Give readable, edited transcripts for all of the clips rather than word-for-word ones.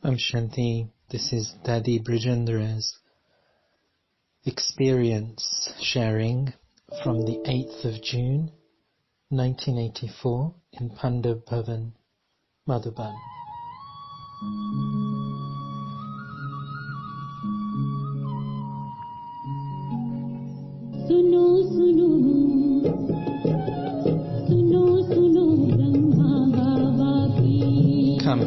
Om Shanti. This is Dadi Brij Indra's experience sharing from the 8th of June 1984 in Pandab Bhavan, Madhuban. Suno, suno, suno, suno, Brahma Baba ki. Come,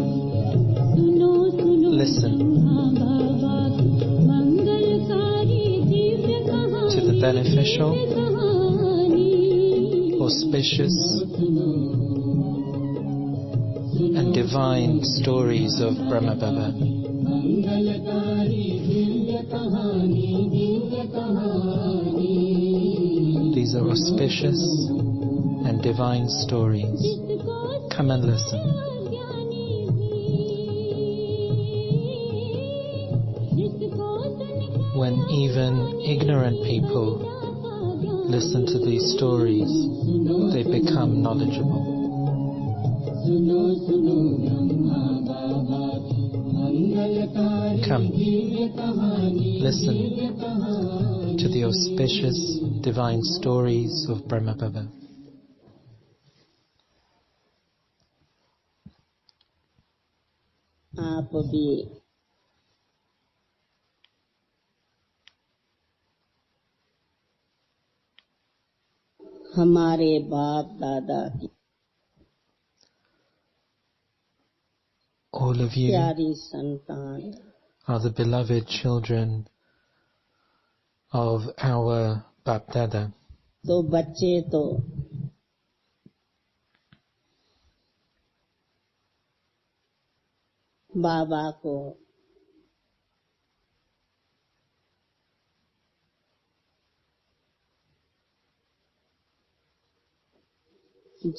Suno, suno, listen Brahma Baba ki. Mangalkari divya kahani. to the beneficial, auspicious, and divine stories of Brahma Baba. These are auspicious and divine stories. Come and listen. When even ignorant people listen to these stories, they become knowledgeable. Come, listen to the auspicious divine stories of Brahma Baba. आप भी हमारे बाप दादा की All of you प्यारी संतान are the beloved children of our Bap Dada. तो बच्चे तो बाबा को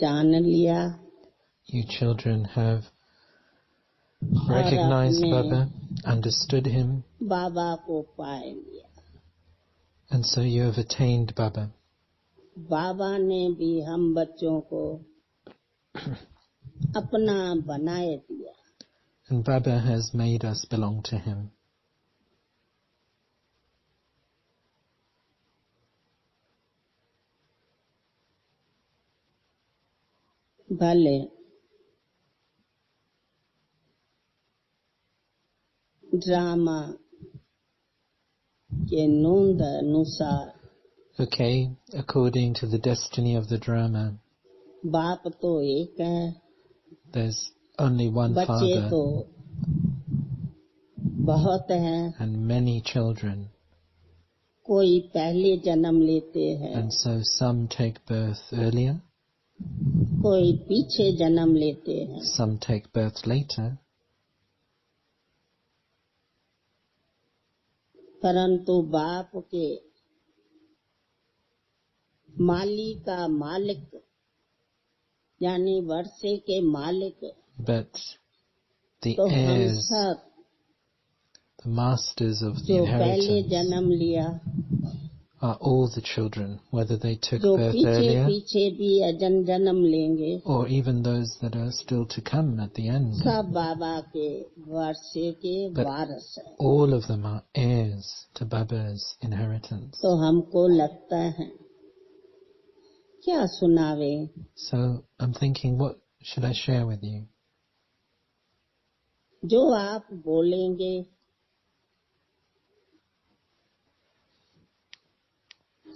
जान लिया You children have recognized Baba, understood him, बाबा को पाए लिया and so you have attained Baba. बाबा ने भी हम बच्चों को अपना बनाए दिया And Baba has made us belong to him. भले ड्रामा के नोंद अनुसार Okay, according to the destiny of the drama, बाप तो एक है there's only one बच्चे father तो बहुत हैं and many children, कोई पहले जन्म लेते हैं and so some take birth earlier, कोई पीछे जन्म लेते हैं some take birth later, परंतु बाप के माली का मालिक यानी वर्षे के मालिक but the तो हम heirs, सब the masters of the जो पहले inheritance, जन्म लिया are all the children, whether they took जो birth पीछे earlier पीछे भी जन्म लेंगे or even those that are still to come at the end. सब बाबा के वर्षे के But वारस है all of them are heirs to Baba's inheritance. तो हमको लगता है क्या सुनावे So I'm thinking, what should I share with you? जो आप बोलेंगे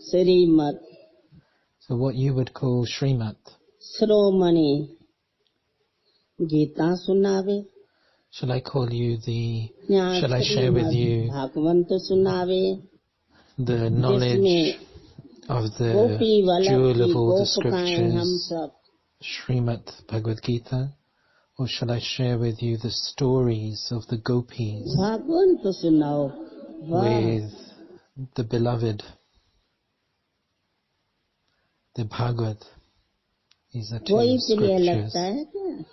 श्रीमत So what you would call Srimad. श्रोमणि Gita सुनावे Shall I call you the, या shall I share with you Bhagwat सुनावे the knowledge of the Gopi Vallabh jewel की of all the गोपिकाएं हम scriptures, सब Srimad Bhagavad Gita? Or shall I share with you the stories of the gopis Bhagwat सुनाओ वाह with the beloved, the Bhagavad? These are कोई two प्रिय scriptures. लगता है क्या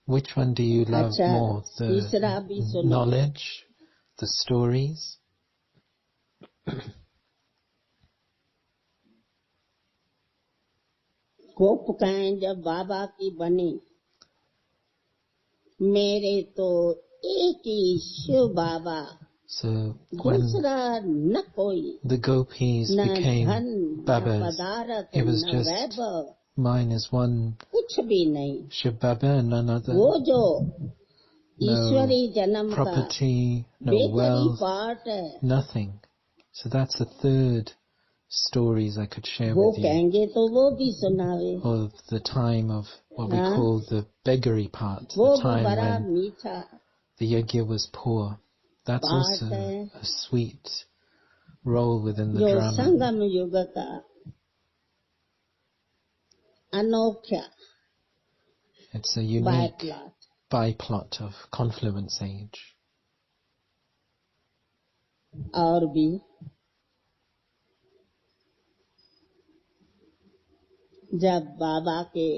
Which one do you love अच्छा more? तीसरा भी The सुनो knowledge, the stories? गोपिकाएं जब बाबा की बनी मेरे तो एक ही शिव बाबा, So when दूसरा न कोई, the gopis न became धन न Babas, पदारत it was न just Vaibhav, mine is one कुछ भी नहीं। Shiv Baba and none other. वो जो No ईश्वरी जन्म का property, no बेहतरी wealth, पार्ट है, nothing. So that's the third stories I could share वो with you. कहेंगे तो वो भी सुनावे। Of the time of what we हाँ? call the beggary part, वो the भी time बड़ा when मीठा the yajna was poor. That's part also है, a sweet role within the जो drama. संगम युग का अनोखा It's a unique बायप्लॉट। byplot of confluence age. और भी जब बाबा के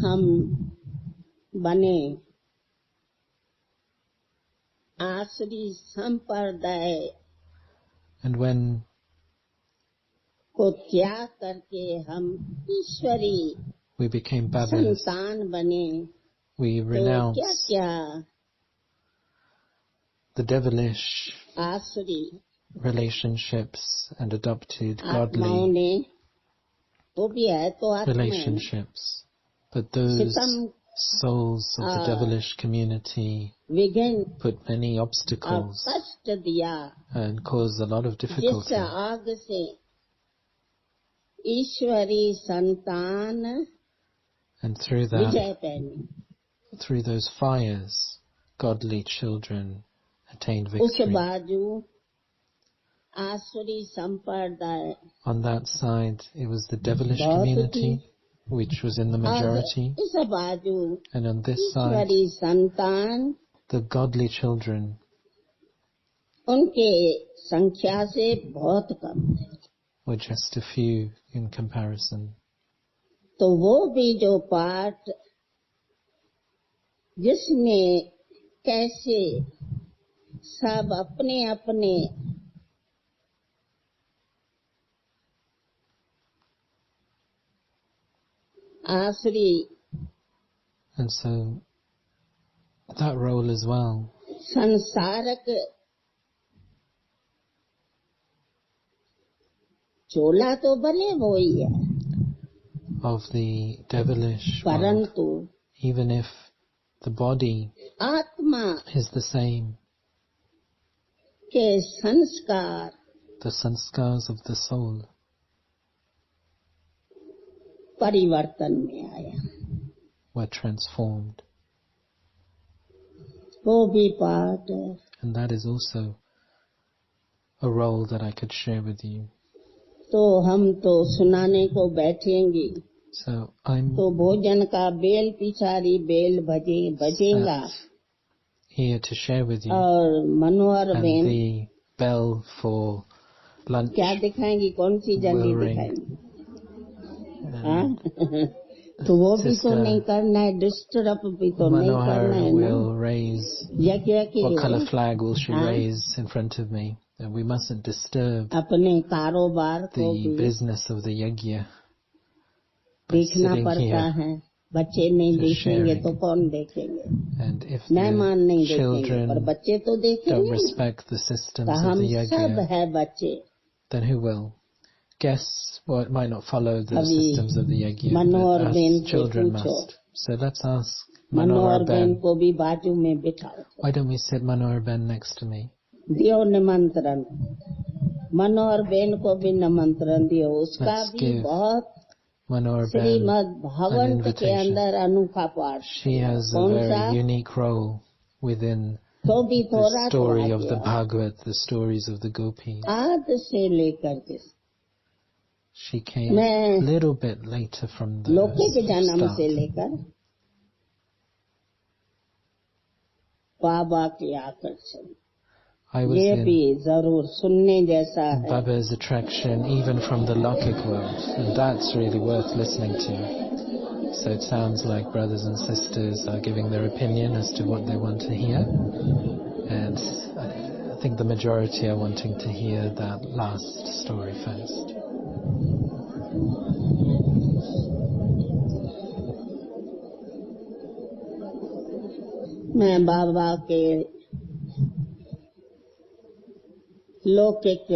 हम बने आसुरी संप्रदाय And when को त्याग करके हम ईश्वरी we became Babas, संतान बने, we तो क्या renounced क्या the devilish आसुरी relationships and adopted आत्माओं godly ने, वो भी है तो आत्मा है, relationships. But those सितम souls of the devilish community विघ्न put many और obstacles कष्ट दिया, and caused a lot of जिस difficulty. आग से ईश्वरी संतान And through विजय that, पानी, through those fires, godly children attained उस victory. बाजू आसुरी संप्रदाय On that side, it was the devilish बहुत community, which was in the और majority. इस बाजू And on this side, ईश्वरी संतान the godly children उनके संख्या से बहुत कम है। were just a few in comparison. तो वो भी जो पाठ जिसमें कैसे सब अपने अपने आसुरी And so, that role as well, संसारक चोला तो भले वो ही है, of the devilish world, परंतु even if the body आत्मा is the same, के संस्कार the sanskars of the soul परिवर्तन में आया, were transformed. वो भी पाठ है। And that is also a role that I could share with you. तो हम तो सुनाने को बैठेंगे, So I'm तो भोजन का बेल पिछारी बेल बजेगा, sat here to share with you, और मनोहर and बहन the bell for lunch क्या दिखाएंगी, कौन सी जंगी will ring. दिखाएंगी? And हाँ? तो वो भी तो Sister नहीं करना है, डिस्टर्ब भी तो नहीं करना है Manohar ना। will raise, यज्ञ के what colour flag will she हाँ? raise in front of me? And we mustn't disturb अपने कारोबार को the भी business of the yajna by देखना sitting पड़ता here. है। बच्चे नहीं just देखेंगे sharing. तो कौन देखेंगे? And if मेहमान नहीं the देखेंगे, पर children बच्चे तो don't देखेंगे। respect the systems तो of हम the सब yajna, है बच्चे। then who will? Guests might not follow the अभी systems of the yajna, Manohar but बहन us से children पूछो, must. So let's ask Manohar Manohar बहन Ben. को भी बाजू में बिठाओ, Why don't we sit Manohar Ben next to me? दियो निमंत्रण। मनोहर बहन को भी निमंत्रण दियो, उसका Let's भी give बहुत Manohar Ben Shrimad an Bhagavat के invitation. अंदर अनोखा पाठ। She has a कौन सा? very unique role within तो भी थोड़ा the story तो of the uh Bhagavad, the stories of the gopis. आद से लेकर के She came मैं a little bit later from the लौकिक जन्म से start. लेकर बाबा के आकर्षण, I was ये भी in जरूर सुनने जैसा है। Baba's attraction even from the Lokik world, and that's really worth listening to. So it sounds like brothers and sisters are giving their opinion as to what they want to hear, and I think the majority are wanting to hear that last story first. मैं बाबा के लौकिक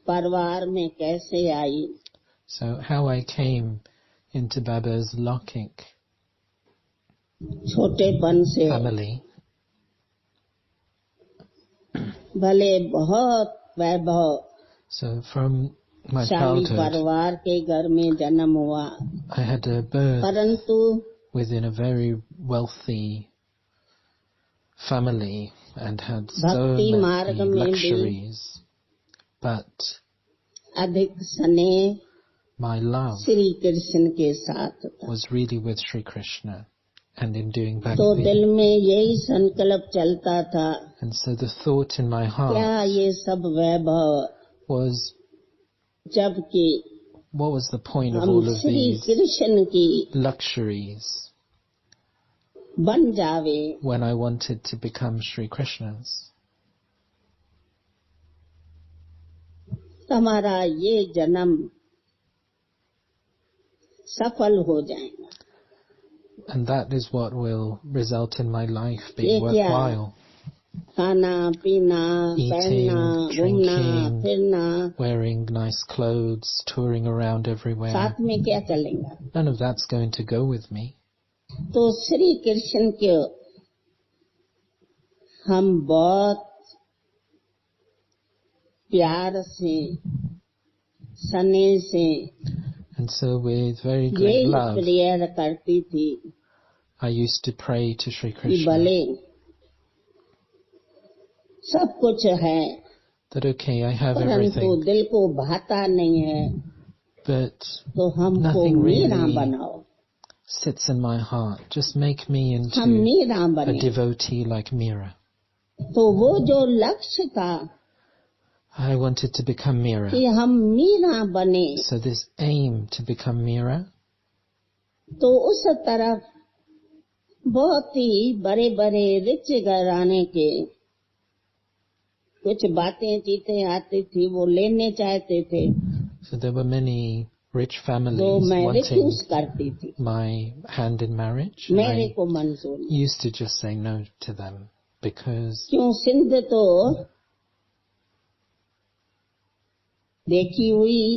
परिवार में कैसे आई. So how I came into Baba's Lokik छोटेपन से family. भले बहुत वैभव So from my shahi childhood, परिवार के घर में जन्म हुआ, I had a birth परंतु within a very wealthy family and had so भक्ति many मार्ग में भी luxuries. But अधिक स्नेह my love श्री कृष्ण के साथ था. was really with Sri Krishna and in doing तो bhakti. दिल में यही संकल्प चलता था, And so the thought in my क्या heart ये सब वैभव, was, जबकि what was the point of हम all of Shri these Krishna की luxuries बन जावे. when I wanted to become Sri Krishna's? हमारा ये जन्म सफल हो जाएगा. And that is what will result in my life ये being क्या, worthwhile. खाना पीना, पहनना, Eating, घूमना drinking, फिरना, wearing nice clothes, touring around everywhere. साथ में क्या चलेगा. None of that's going to go with me. तो श्री कृष्ण के हम बहुत प्यार से, स्नेह से And so with very great यही love, प्रेयर करती थी I used to pray to Sri कि Krishna भले सब कुछ है, that okay, I have परंतु everything, दिल को भाता नहीं है, but तो हमको nothing मीरा really बनाओ. sits in my heart. Just make me हम into मीरा a बने. devotee like Meera. तो वो जो लक्ष्य था I wanted to become Meera. कि हम मीरा बने, So this aim to become Meera, तो उस तरफ बहुत ही बड़े बड़े रिच घराने के कुछ बातें चीतें आती थी, वो लेने चाहते थे, so there were many rich तो families मैं wanting रिफ्यूज करती थी. my hand in marriage. And मेरे I को मंजूर नहीं. used to just say no to them because क्यों, सिंध तो देखी हुई,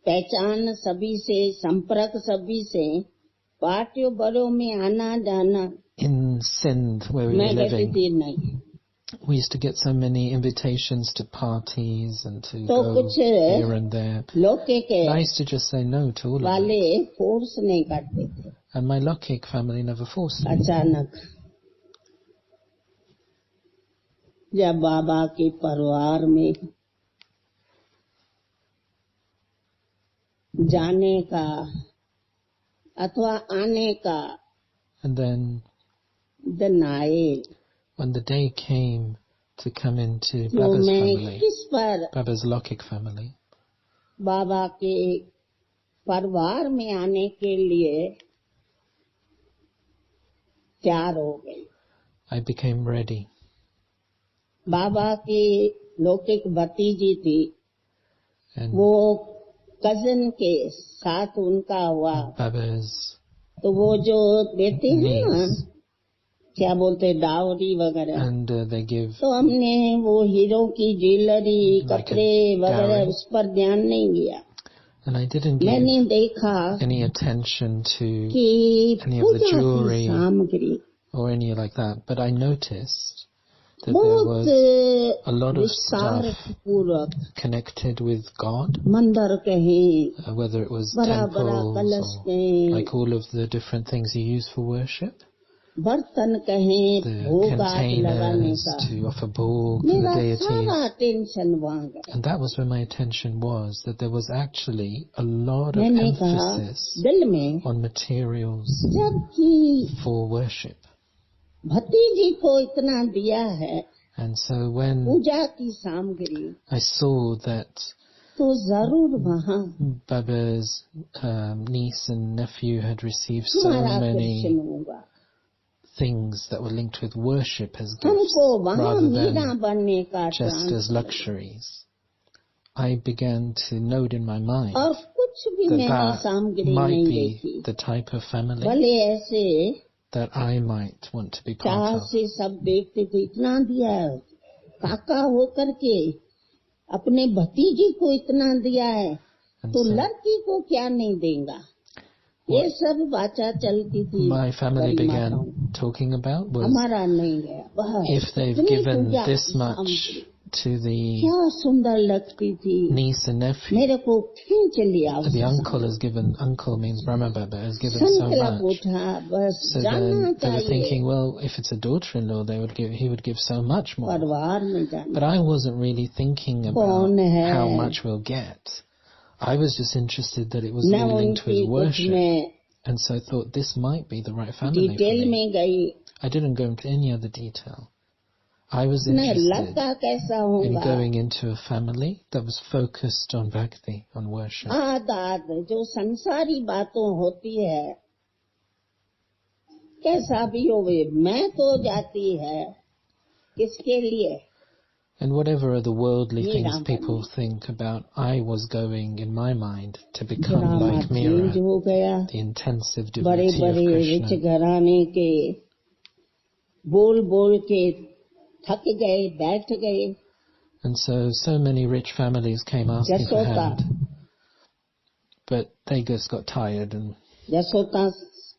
पहचान सभी से, संपर्क सभी से, पार्टियों बड़ों में आना जाना, in Sindh where we were मैं कहती living, थी नहीं. we used to get so many invitations to parties and to तो go कुछ here and there. लौकिक के And I used to just say no to all of वाले it. Force नहीं करते थे. And my Lokik family never forced me. अचानक जब बाबा के परिवार में जाने का अथवा आने का And then दिन आए, when the day came to come into तो Baba's मैं family, किस पर Baba's Lokik family, बाबा के परिवार में आने के लिए तैयार हो गई. I became ready. बाबा की लौकिक भतीजी थी, And वो कजन के साथ उनका हुआ, Baba's तो वो जो देते हैं ना, niece, क्या बोलते डावरी वगैरह, and they give तो हमने वो हीरो की ज्वेलरी, Like a कपड़े वगैरह dowry. उस पर ध्यान नहीं दिया. and I didn't give मैंने देखा any attention to कि any of the पूजा की jewelry सामग्री or any like that, but I noticed that there बहुत was a lot of विस्तार stuff पूर्वक connected with God, मंदिर कहीं, whether it was बड़ा बड़ा temples कलश or कहीं, like all of the different things you use for worship, बर्तन कहीं, the भोग आदि लगाने containers का. to offer bhog to the मेरा deities. सारा टेंशन वहाँ गया. And that was where my attention was, that there was actually a lot of मैंने कहा emphasis दिल में, on materials जबकि for worship. भतीजी को इतना दिया है And so when पूजा की सामग्री, I saw that तो जरूर वहाँ Baba's niece and nephew had received so हमारा many दर्शन होगा. things that were linked with worship as gifts हमको वहाँ rather मीरा than बनने का just chance as luxuries, I began to note in my mind और कुछ भी that मैंने that सामग्री might नहीं be देखी. the type of family भले ऐसे that I might want to be चाह part of. से सब देखते थे, इतना दिया है, काका होकर के अपने भतीजी को इतना दिया है, And तो so लड़की को क्या नहीं देगा, ये सब बातें चलती थी। my family began talking about was, हमारा नहीं गया, बस if they've इतनी given पूजा this की much सामग्री, to the क्या सुंदर लगती थी, niece and nephew, मेरे को खींच लिया। the uncle has given, uncle means Brahma Baba, has given so संकल्प much. उठा, बस So जाना then they were चाहिए, thinking, well, if it's a daughter-in-law, he would give so much more. परिवार में जाना। But I wasn't really thinking about कौन है, how much we'll get. I was just interested that it was न all linked to उनकी his कुछ worship. में And so I thought this might be the right family for detail me. में गई, I didn't go into any other detail. I was न interested लड़का कैसा in होगा, going into a family that was focused on bhakti, on worship. आदात जो संसारी बातों होती है, कैसा भी होवे, मैं तो जाती है किसके लिए, And whatever are the worldly ये things राम people बने। think about, I was going in my mind to become drama like change Meera, हो गया, the intensive बड़े devotee of बड़े रिच Krishna. घराने के बोल बोल के थक गए, बैठ गए। And so many rich families came asking for जसोता, hand, but they just got tired and जसोता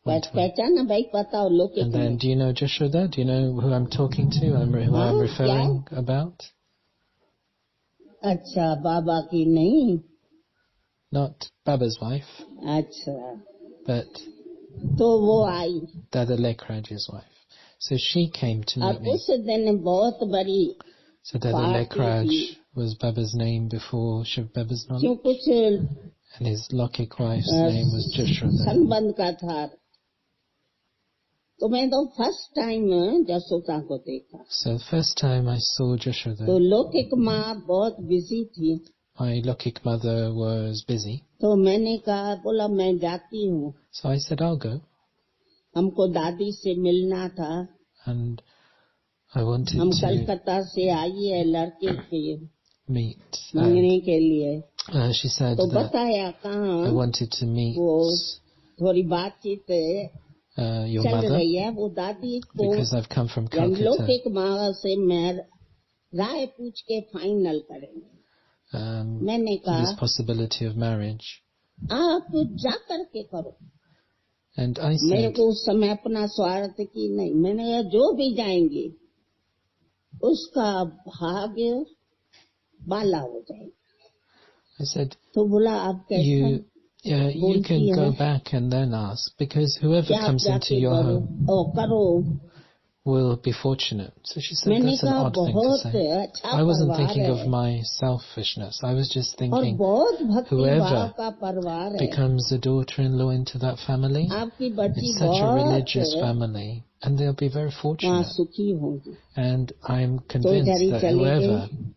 went away. पहचाना भाई, पता हो लोग And then, do you know Jashoda? Do you know who I'm talking to? Who I'm referring about? अच्छा, बाबा की नहीं, Not Baba's wife, अच्छा, but तो वो आई Dada Lekhraj's wife. So she came to और meet me. उस दिन बहुत बड़ी So Dada party Lekhraj थी, was Baba's name before Shiv Baba's जो knowledge, कुछ and his Lokik wife's name was Jashoda. संबंध का था। तो मैं तो फर्स्ट टाइम जसोता को देखा, So the first time I saw तो Jashoda, लौकिक माँ बहुत बिजी थी, my Lokik mother was busy. तो मैंने कहा, बोला मैं जाती हूँ, So I said, I'll go. हमको दादी से मिलना था, And I wanted हम to कलकत्ता से आई है लड़के के meet. मांगने के लिए, She said तो that बताया I कहाँ, wanted to meet वो थोड़ी बातचीत your चल mother रही है, वो दादी को because I've come from Calcutta. लौकिक माँ से मैं राय पूछ के फाइनल करेंगे। मैंने This कहा possibility of marriage. आप जा करके करो, And I मेरे said, को उस समय अपना स्वार्थ की नहीं, मैंने कहा जो भी जाएंगे उसका भाग्य बाला हो जाएगा। I said, तो बोला आप कैसा you can go back and then ask, because whoever क्या आप comes into जाके your करो, home ओ करो। will be fortunate. So she said, मैंने that's an कहा odd thing to बहुत say. अच्छा I wasn't परिवार thinking of है my selfishness. I was just और thinking, बहुत भक्ति भाव whoever का परिवार है, becomes a daughter-in-law into that family, आपकी बच्ची it's such a बहुत religious family, and they'll be very वहाँ fortunate. सुखी होंगी। And I'm तो convinced इधर ही that चले whoever गए,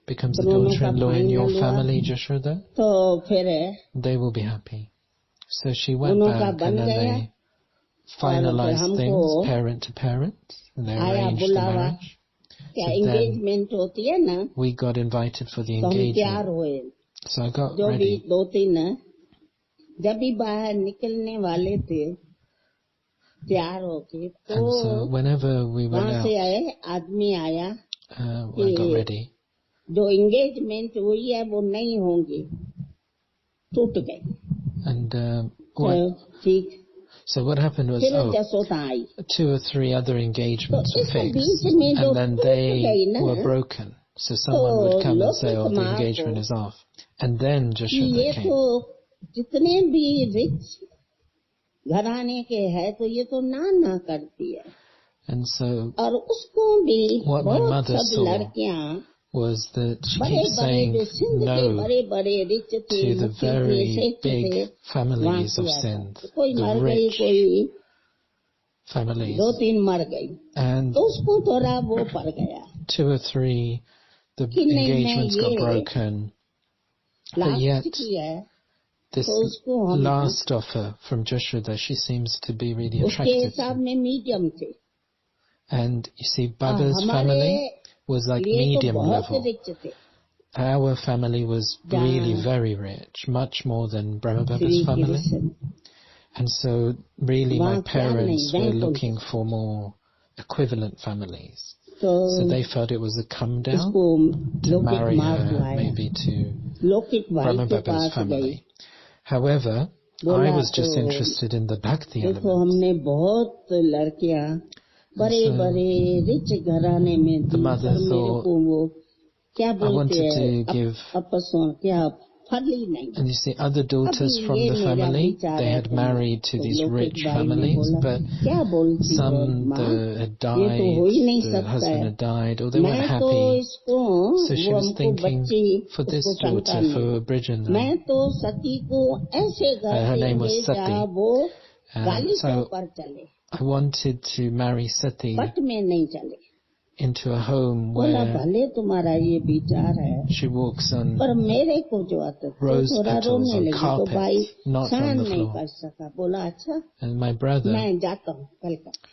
becomes a दोनों का daughter-in-law in your फाइनल हुआ, family, Jashoda, तो फिर they will be happy. So she went दोनों का back बन and then गया, they finalized हमको things, parent to parent, and they आया arranged the बुलावा, marriage. क्या So then एंगेजमेंट होती है ना, we got invited for the तो हम तैयार engagement. हुए, So I got जो भी ready. 2-3 जब भी बाहर निकलने वाले थे तैयार होके, And so तो whenever we went वहाँ out, से आए आदमी आया I got ready. जो एंगेजमेंट हुई है वो नहीं होंगी, टूट गए। And ठीक, so what happened was, फिर जसोता आई, 2 or 3 other engagements तो were इस fixed, बीच में जो and then टूट गई they ना, were broken. So someone would come and say, oh, the लौकिक माँ engagement को is off. And then कि Jashoda ये came. तो जितने भी रिच घराने के है तो ये तो ना करती है, And so और उसको भी what my बहुत mother सब saw लड़कियां was that she बड़े keeps बड़े saying जो सिंध के no बड़े बड़े रिच थे, to the मुक्ति थे, very सेठ थे, big families वहाँ of किया था। Sindh, कोई the मर गई, rich कोई families. 2-3 मर गई, And तो उसको थोड़ा वो पड़ गया 2 or 3, the कि नहीं मैं engagements got ये broken. But लास्ट yet, की है, this तो उसको हम last offer from Jashoda, she seems to be really उसके attracted हिसाब to. में मीडियम थे, And you see, Baba's हमारे family was like लिए तो medium बहुत level. रिच थे। Our family was really जहाँ very rich, much more than Brahma Baba's Shri family. Krishna And so really my वहाँ क्या नहीं, parents were Vaikuntha. looking for more equivalent families. तो So they felt it was a come down इसको to लौकिक marry माँ her बुलाया, maybe to लौकिक भाई Brahma के Baba's पास गई, family. However, I बोला was just तो interested in the bhakti देखो element. हमने बहुत लड़कियां बड़े so बड़े रिच घराने में the दी, mother पर मेरे thought, को वो क्या I बोलते wanted हैं to give, अपसों क्या फली नहीं। and you see other daughters अभी from ये the मेरा family, विचार they है had तो married to तो these लौकिक rich भाई ने families, बोला but क्या बोलती हो some माँ, had ये तो हो ही नहीं died, the सकता husband है। had died, or they weren't मैं तो happy. इसको So she वो was हमको thinking, बच्ची for this उसको शंका daughter, नहीं, for Brij Indra, मैं तो सती को ऐसे घर her name देंगे was Sati, जहाँ वो गाली के so ऊपर चले, I wanted to marry Sati पट में नहीं चले। into a home बोला where भले तुम्हारा ये विचार है, she walks on पर मेरे को जो आता तो rose थोड़ा petals रोने on लगी, तो भाई carpet, not on सहन the नहीं floor. कर सका, बोला अच्छा And my brother मैं जाता हूँ कलकत्ता,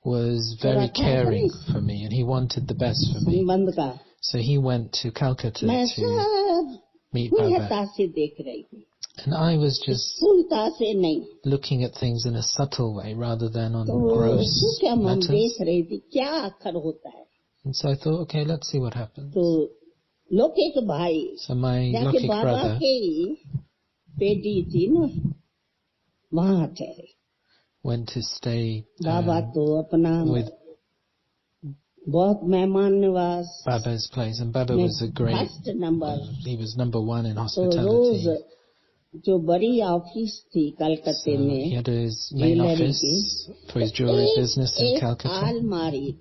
was थोड़ा very था caring नहीं for me, and he wanted the best for me. संबंध का। So he went to Calcutta मैं to सब meet Baba. नियता से देख रही थी, And I was just स्थूलता से नहीं, looking at things in a subtle way rather than on तो gross सूक्ष्म हम matters. देख रही थी क्या अखर होता है। And so I thought, okay, let's see what happens. तो लौकिक भाई So my जाके Lokik बाबा brother के बेटी थी ना वहाँ ठहरे। went to stay बाबा तो अपना with बहुत मेहमान Nawaz Baba's place, and Baba में was a great, first number. he was number one in तो hospitality. रोज जो बड़ी ऑफिस थी कलकत्ते So में he had his main jewellery office की, for his jewelry business in एक Calcutta, अलमारी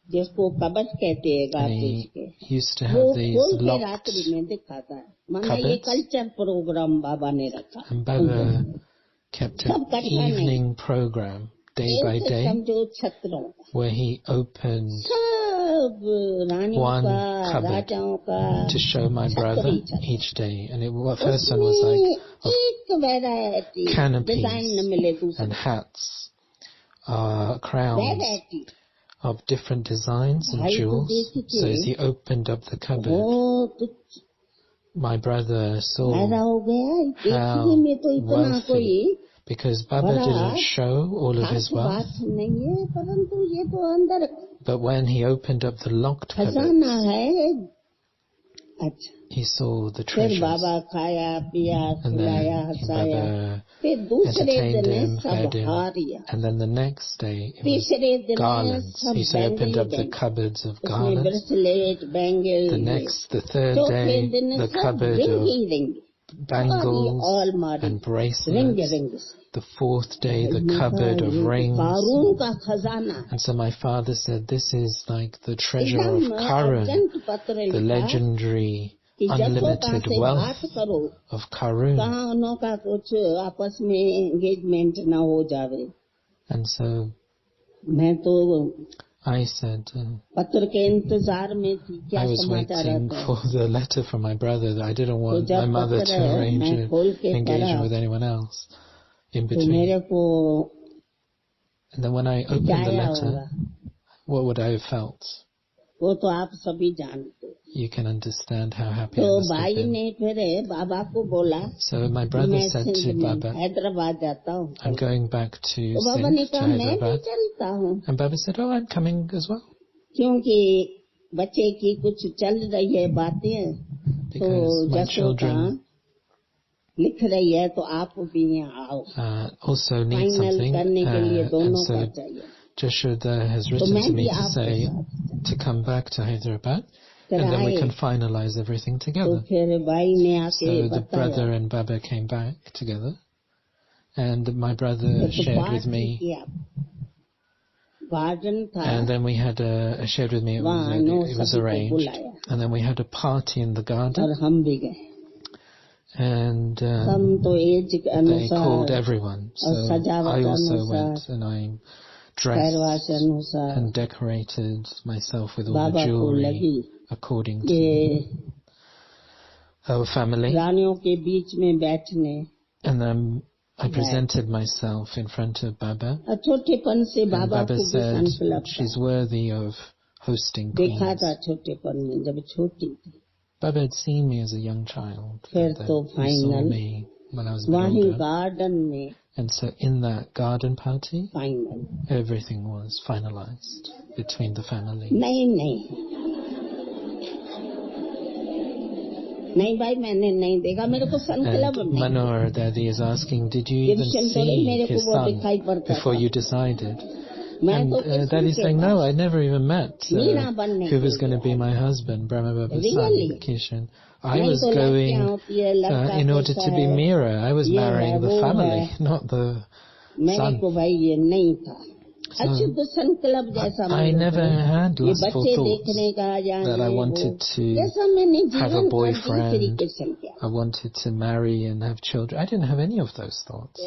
जिसको कबट कहते हैं and गार्बेज के, he used to वो have these खोल के locked रात्रि में दिखाता है। माना ये cupboards, कल्चर प्रोग्राम बाबा ने रखा, and Baba kept an सब कट्ठा नहीं, evening program day by एक day समझो छत्रों का, where he opened सब रानियों one का cupboard राजाओं का to show my brother छत्र। each day, and the first one was like उसमें of एक वैरायटी डिजाइन न मिले canopies and दूसरे hats, crowns variety. of different designs and भाई को jewels. देख So as के he opened up the cupboard, बहुत my brother saw फायदा हो गया, how देखने में तो इतना wealthy, कोई because Baba बड़ा didn't show all of his खास wealth, बात नहीं है, परंतु ये तो अंदर but when he opened up the locked cupboard, खजाना है। अच्छा he saw the फिर treasures. बाबा खाया पिया And खिलाया then हंसाया, Baba फिर दूसरे entertained दिन him, सब fed him, हारिया, and then the next day it was तीसरे दिन garlands. सब He so opened bangle up the cupboards of उसमें garlands. Bracelet bangle, The third चौथे day, दिन the सब cupboard ring of he ring, bangles अलमारी and ring bracelets. Ring. The fourth day, the cupboard of rings. कारून का खजाना And so my father said, this is like the treasure of एकदम Karun, urgent पत्र the लिखा legendary कि जसों unlimited से wealth बात करो, of Karun. कहाँ उनका कुछ आपस में एंगेजमेंट ना हो जावे। And so मैं तो I said, पत्र के इंतजार में थी, क्या I was समाचार waiting आता है। for the letter from my brother, that I didn't तो want जब my mother पत्र to arrange मैं an खोल के engagement पढ़ा with anyone else in तो between. मेरे को And then when I opened क्या the आया letter, होगा, what would I have felt? वो तो आप सभी जानते। You can understand how happy I तो must have भाई been. ने फिर बाबा को बोला So my कि brother मैं said सिंध to में Baba, हैदराबाद जाता हूँ। I'm going back to तो बाबा ने Sindh, to कहा मैं भी Hyderabad. चलता हूँ, And Baba said, oh, I'm coming as well. क्योंकि बच्चे की कुछ चल रही है बातें, तो Because my जसों का children लिख रही है, तो आप भी यहाँ आओ। also need final something. करने के लिए And दोनों का so चाहिए। Jashoda has तो written मैं to me भी to आपके say साथ to come back to Hyderabad, फिर and then we आए। can finalize everything तो together. फिर भाई ने आके So the बताया, brother and Baba came back together, and my brother तो shared पाठ with me, किया, गार्डन था, and then we had shared with me, it वहाँ was सभी को arranged, बुलाया and then we had a party in the और garden, हम भी गए। and हम तो एज के they called अनुसार everyone. So और सजावट I also अनुसार, went, and I पैरवाश dressed अनुसार and decorated myself with all the बाबा को jewelry लगी according कि to our family. रानियों के बीच में बैठने, And then I presented myself in front of Baba, और छोटेपन से and बाबा Baba को भी said, संत लगता she's है। worthy of hosting देखा queens. था छोटेपन में जब छोटी थी। Baba had seen me as a young child, फिर but तो then he saw final me when I was a bit वहीं older. गार्डन में And so in that garden party, final everything was finalized between the family. नहीं भाई मैंने नहीं देखा मेरे को सन क्लब And में Manor Daddy is asking, did you even see his son before you decided? And Daddy is saying, no, I never even met who was going to be my husband, Brahma Baba's son, Kishan. I was going in order to be Meera. I was marrying the family, not the son. So, I never had lustful thoughts that I wanted to have a boyfriend, I wanted to marry and have children. I didn't have any of those thoughts.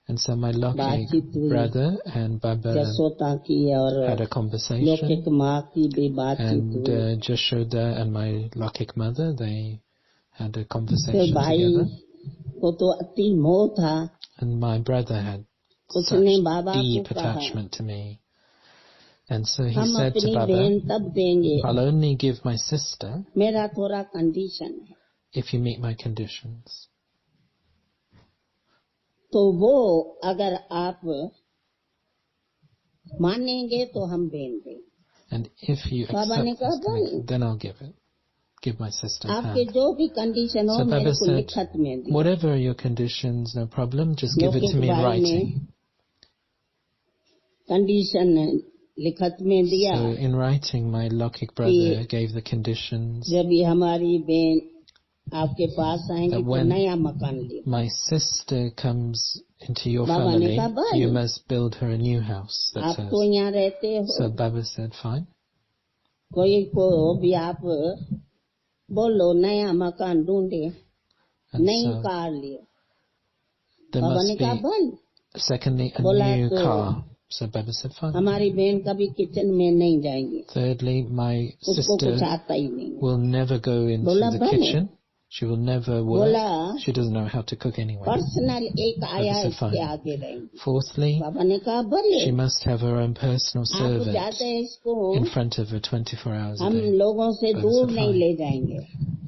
And so my lucky brother and Baba had a conversation, and Jashoda and my lucky mother, they had a conversation together. And my brother had such deep attachment to me. And so he said to Baba, I'll only give my sister if you meet my conditions. तो वो अगर आप मानेंगे तो हम देंगे. And if you accept this condition, then I'll give it. Give my sister hand. आपके जो भी कंडीशन हो मेरे को लिखत में दिए. Whatever your conditions, no problem. Just give it to me in writing. Condition लिखत में दिया. So in writing, my Lokik brother gave the conditions. जब ये हमारी बहन आपके पास आएंगे तो नया मकान ले. My sister comes into your family, you must build her a new house. That's आप तो यहाँ रहते हो. So Baba said, fine. कोई को भी आप बोलो नया मकान ढूंढे, नई कार ले. There must be, secondly, a new car. So Baba said, fine. हमारी बहन कभी किचन में नहीं जाएंगी. Thirdly, my sister will never go into the kitchen. She will never work. She doesn't know how to cook anyway. Fourthly, she must have her own personal servant in front of her 24 hours a day.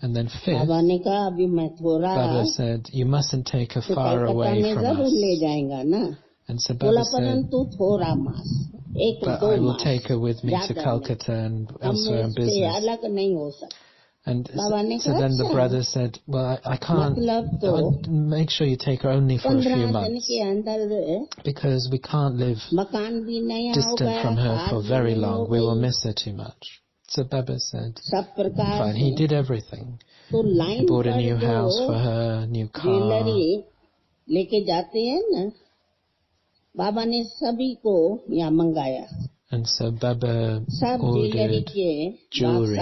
And then fifth, Baba said, you mustn't take her far away from us. And so Baba said, but I will take her with me to Calcutta and elsewhere in business. And so then the brother said, well, I can't, make sure you take her only for a few months, because we can't live distant from her for very long. We will miss her too much. So Baba said, fine. He did everything. He bought a new house for her, new car. And so Baba ordered jewelry,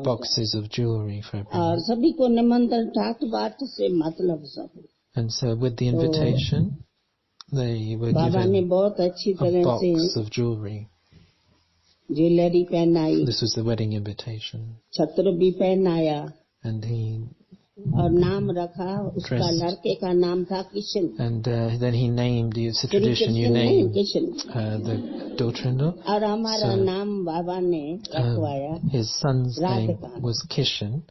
boxes of jewelry for everyone. And so with the invitation, they were given a box of jewelry. This was the wedding invitation. And he and then he named, it's a tradition, you name the daughter-in-law. So, his son's name was Kishan,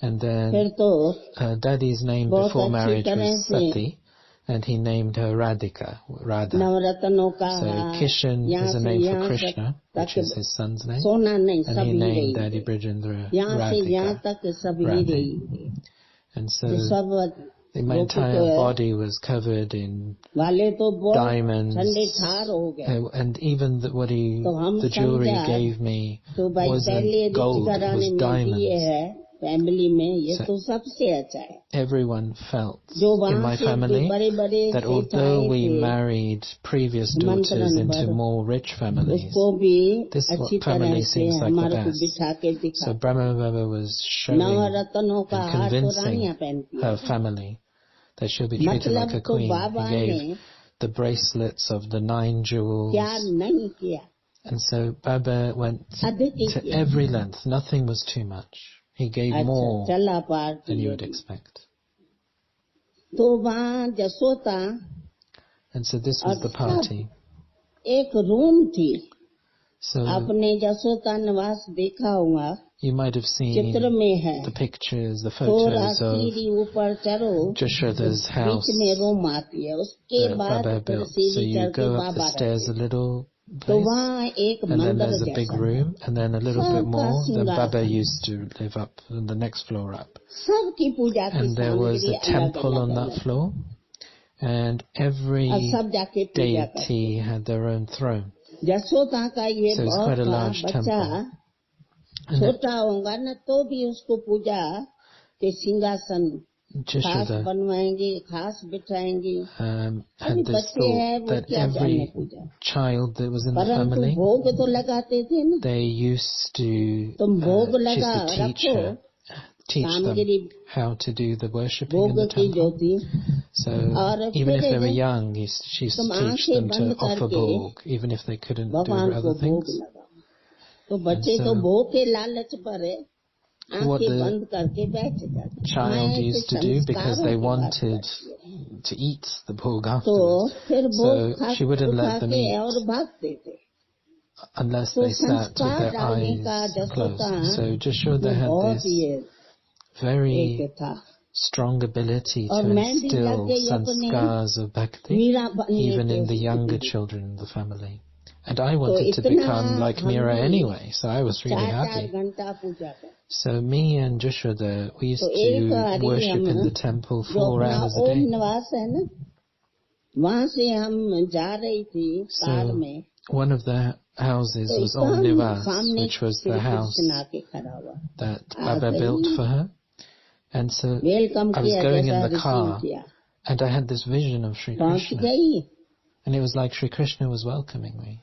and then Daddy's name before marriage was Sati, and he named her Radhika, Radha. So Kishan is a name for Krishna, which is his son's name, and he named Dadi Brij Indra Radhika, Radha. And so my entire body was covered in diamonds, and even the jewelry he gave me wasn't gold, it was diamonds. So everyone felt in my family that although we married previous daughters into more rich families, this family seems like the best. So Brahma Baba was showing and convincing her family that she'll be treated like a queen. He gave the bracelets of the 9 jewels. And so Baba went to every length. Nothing was too much. He gave more than you would expect. And so this was the party. So You might have seen चित्र में है the pictures, the थोड़ा photos of सीढ़ी ऊपर चढ़ो Jashoda's house बीच में room आती है उसके that बाद Baba फिर built. So सीढ़ी you चढ़ के go up the Baba stairs a रहते little तो place, वहाँ एक and then मंदिर there's a big जैसा है room, and then a little bit सबका more. Then Baba सिंहासन used to live up on the next floor up. सबकी पूजा की And there was सामग्री a अलग temple on अलग that अलग floor, and और every सब जाके पूजा करते deity had their own throne. Jasoda का ये So it's बहुत quite a था large बच्चा temple. And छोटा होगा ना तो भी उसको पूजा के सिंहासन खास Jashoda बनवाएंगे खास बिठाएंगे had अभी this बच्चे हैं thought वो that क्या जाने every Puja child that was in the परंतु family, भोग तो लगाते थे ना they used to, तुम भोग she used लगा to teach रखो teach them सामग्री how to do the worshipping in भोग the की जो temple. थी So और even if they were फिर young, she used तुम to teach आंखें them to बंद offer करके bhog, even if they couldn't do भगवान other को भोग things. लगाओ तो बच्चे And तो so भोग के लालच पर है what आंखें the बंद करके बैठ जाते child मैं used to do, because संस्कारों they की बात wanted करती हूँ to eat the bhog तो afterwards. फिर भोग So she wouldn't उठा let them के eat और भागते थे unless तो they sat with संस्कार their डालने का eyes Jasoda closed. So Jashoda ये had बहुत this ये एक very था strong ability और to मैं भी लग instill गई अपने sanskars of bhakti मीरा बनने even के in the younger स्थिति children in the family. And I तो wanted to इतना become like हम Meera भी anyway, so I was really 4-4 happy. घंटा पूजा करते So me and Jashoda, we used तो एक to बारी worship हम in the temple जो 4 अपना hours a ओम day. निवास है ना वहाँ से हम जा रही थी कार So में one of the houses तो was Om एकदम Nivas, सामने which was Shri the Krishna house आके खड़ा हुआ that आ Baba built गई for her. And so welcome I was किया going in जैसा the रिसीव car, किया and I had this vision of Sri पहुँच Krishna. गई And it was like Sri Krishna was welcoming me,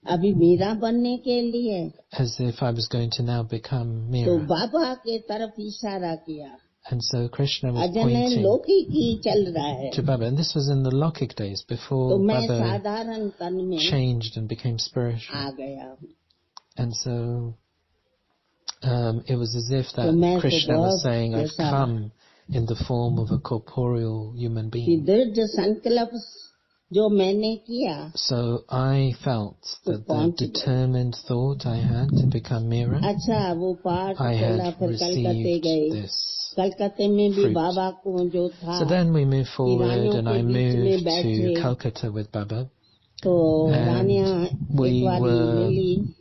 अभी मीरा बनने के लिए as if I was going to now become तो Meera. बाबा के तरफ इशारा किया And so Krishna was अजनय pointing लौकिकी चल रहा है to Baba. And this was in the Lokik days, तो before मैं Baba साधारण तन में changed and became uh spiritual. गया And so it was as if तो that मैं तो Krishna was बहुत saying, I've जैसा come in the form of a corporeal human कि being. दृढ़ संकल्प जो मैंने किया So I felt तो that the पहुंच गए determined thought I had to become Meera, अच्छा वो पाठ I चला had फिर कलकत्ते received गए this कलकत्ते में भी fruit. बाबा को जो था So then we moved forward, रानियों and के I बीच में moved बैठे to Calcutta with Baba, तो रानियां and एक we बारी were मिली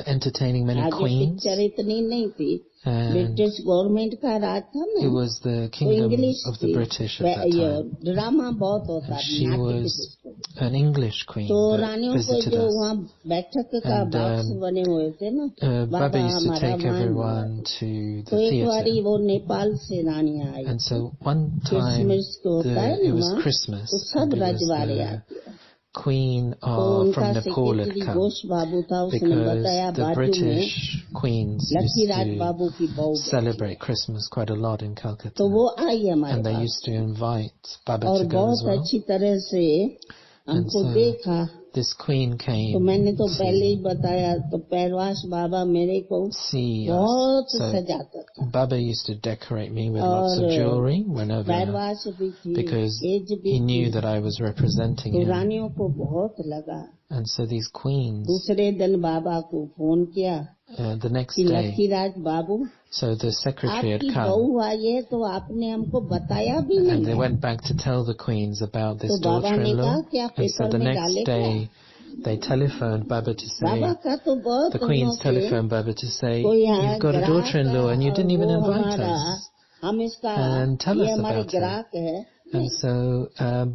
entertaining many आगे queens, पिक्चर इतनी नहीं थी and ब्रिटिश गवर्नमेंट का राज था it ना was the तो kingdom इंग्लिश of the थी British at that ये time, ड्रामा बहुत होता and था she नाटक was जिसको an English queen तो that रानियों को visited जो us. वहाँ बैठक का And बॉक्स बने हुए थे ना Baba बाबा used to हमारा take वहाँ everyone to तो the एक बारी theatre. वो नेपाल से रानियां आई And so one time, Christmas को होता है it ना was वहाँ Christmas, तो सब and it was रजवाड़े the आते हैं Queen तो from उनका Nepal had secretary come, Ghosh babu था उसने because बताया the बाजू में British queens used Laxmiraj to बाबू की बहू बैठी celebrate Christmas quite a lot in तो Calcutta, वो आई हमारे and they pass used to invite Baba और to go as बहुत well. अच्छी तरह से And हमको so देखा this queen तो came मैंने तो पहले ही to बताया तो पैरवास बाबा मेरे को see बहुत us. So सजाता था Baba used to decorate me with lots of और jewelry whenever, पैरवास भी थी because एज भी he थी knew that I was representing तो him. रानियों को बहुत लगा And so these queens, दूसरे दिन बाबा को फोन किया the next कि day, Laxmiraj Babu so the secretary had आपकी come, बहू आई है तो आपने हमको बताया भी नहीं and they है went back to tell the queens about this तो बाबा ने कहा daughter-in-law. क्या And so पेपर the में next डाले क्या day, they telephoned Baba to Baba say, का तो बहुत the दिनों queens से telephoned Baba to say, कोई यहाँ you've got a ग्राहक daughter-in-law है and you और didn't even वो invite हमारा us, हम इसका and tell ये us हमारे about her. ग्राहक है And so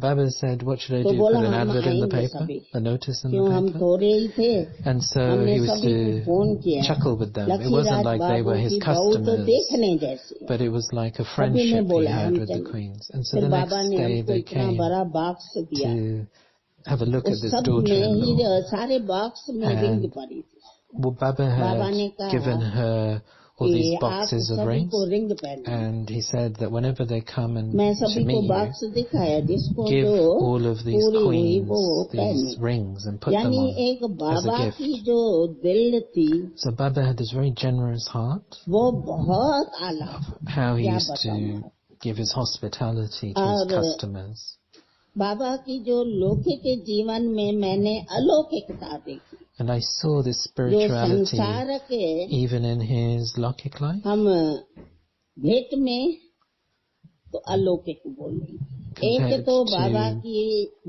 Baba said, what should I तो do? बोला Put an हम advert in the आएंगे paper? सभी A notice in क्यों the हम paper? थोड़े ही थे And so हमने he was सभी को to फोन किया chuckle with them. It wasn't Laxmiraj like they Babu were his की बहू तो customers, देखने जैसी है but it was like a सभी ने friendship he बोला had हम with the चले queens. And so फिर the next बाबा ने day हमको they इतना came बड़ा बॉक्स दिया to have a look at उस this सब में ही daughter-in-law. सारे बॉक्स में रिंग And पड़ी थी well, Baba बाबा had ने कहा given her all कि these आप boxes of सभी rings, को रिंग पहना and he said that whenever they come मैं and to सभी को meet you, बॉक्स दिखाया जिसको give जो all of these पूरी हुई queens वो पहने these rings and put them यानी on एक as a बाबा gift. की जो दिल थी So Baba had this very generous heart, वो बहुत आला how he क्या used बताऊं to give his hospitality to his और customers. बाबा की जो लौकिक जीवन में मैंने अलौकिकता देखी And I saw this जो spirituality संसार के even in his Lokik life हम भेंट में तो अलौकिक बोलेंगे। एक compared तो बाबा to की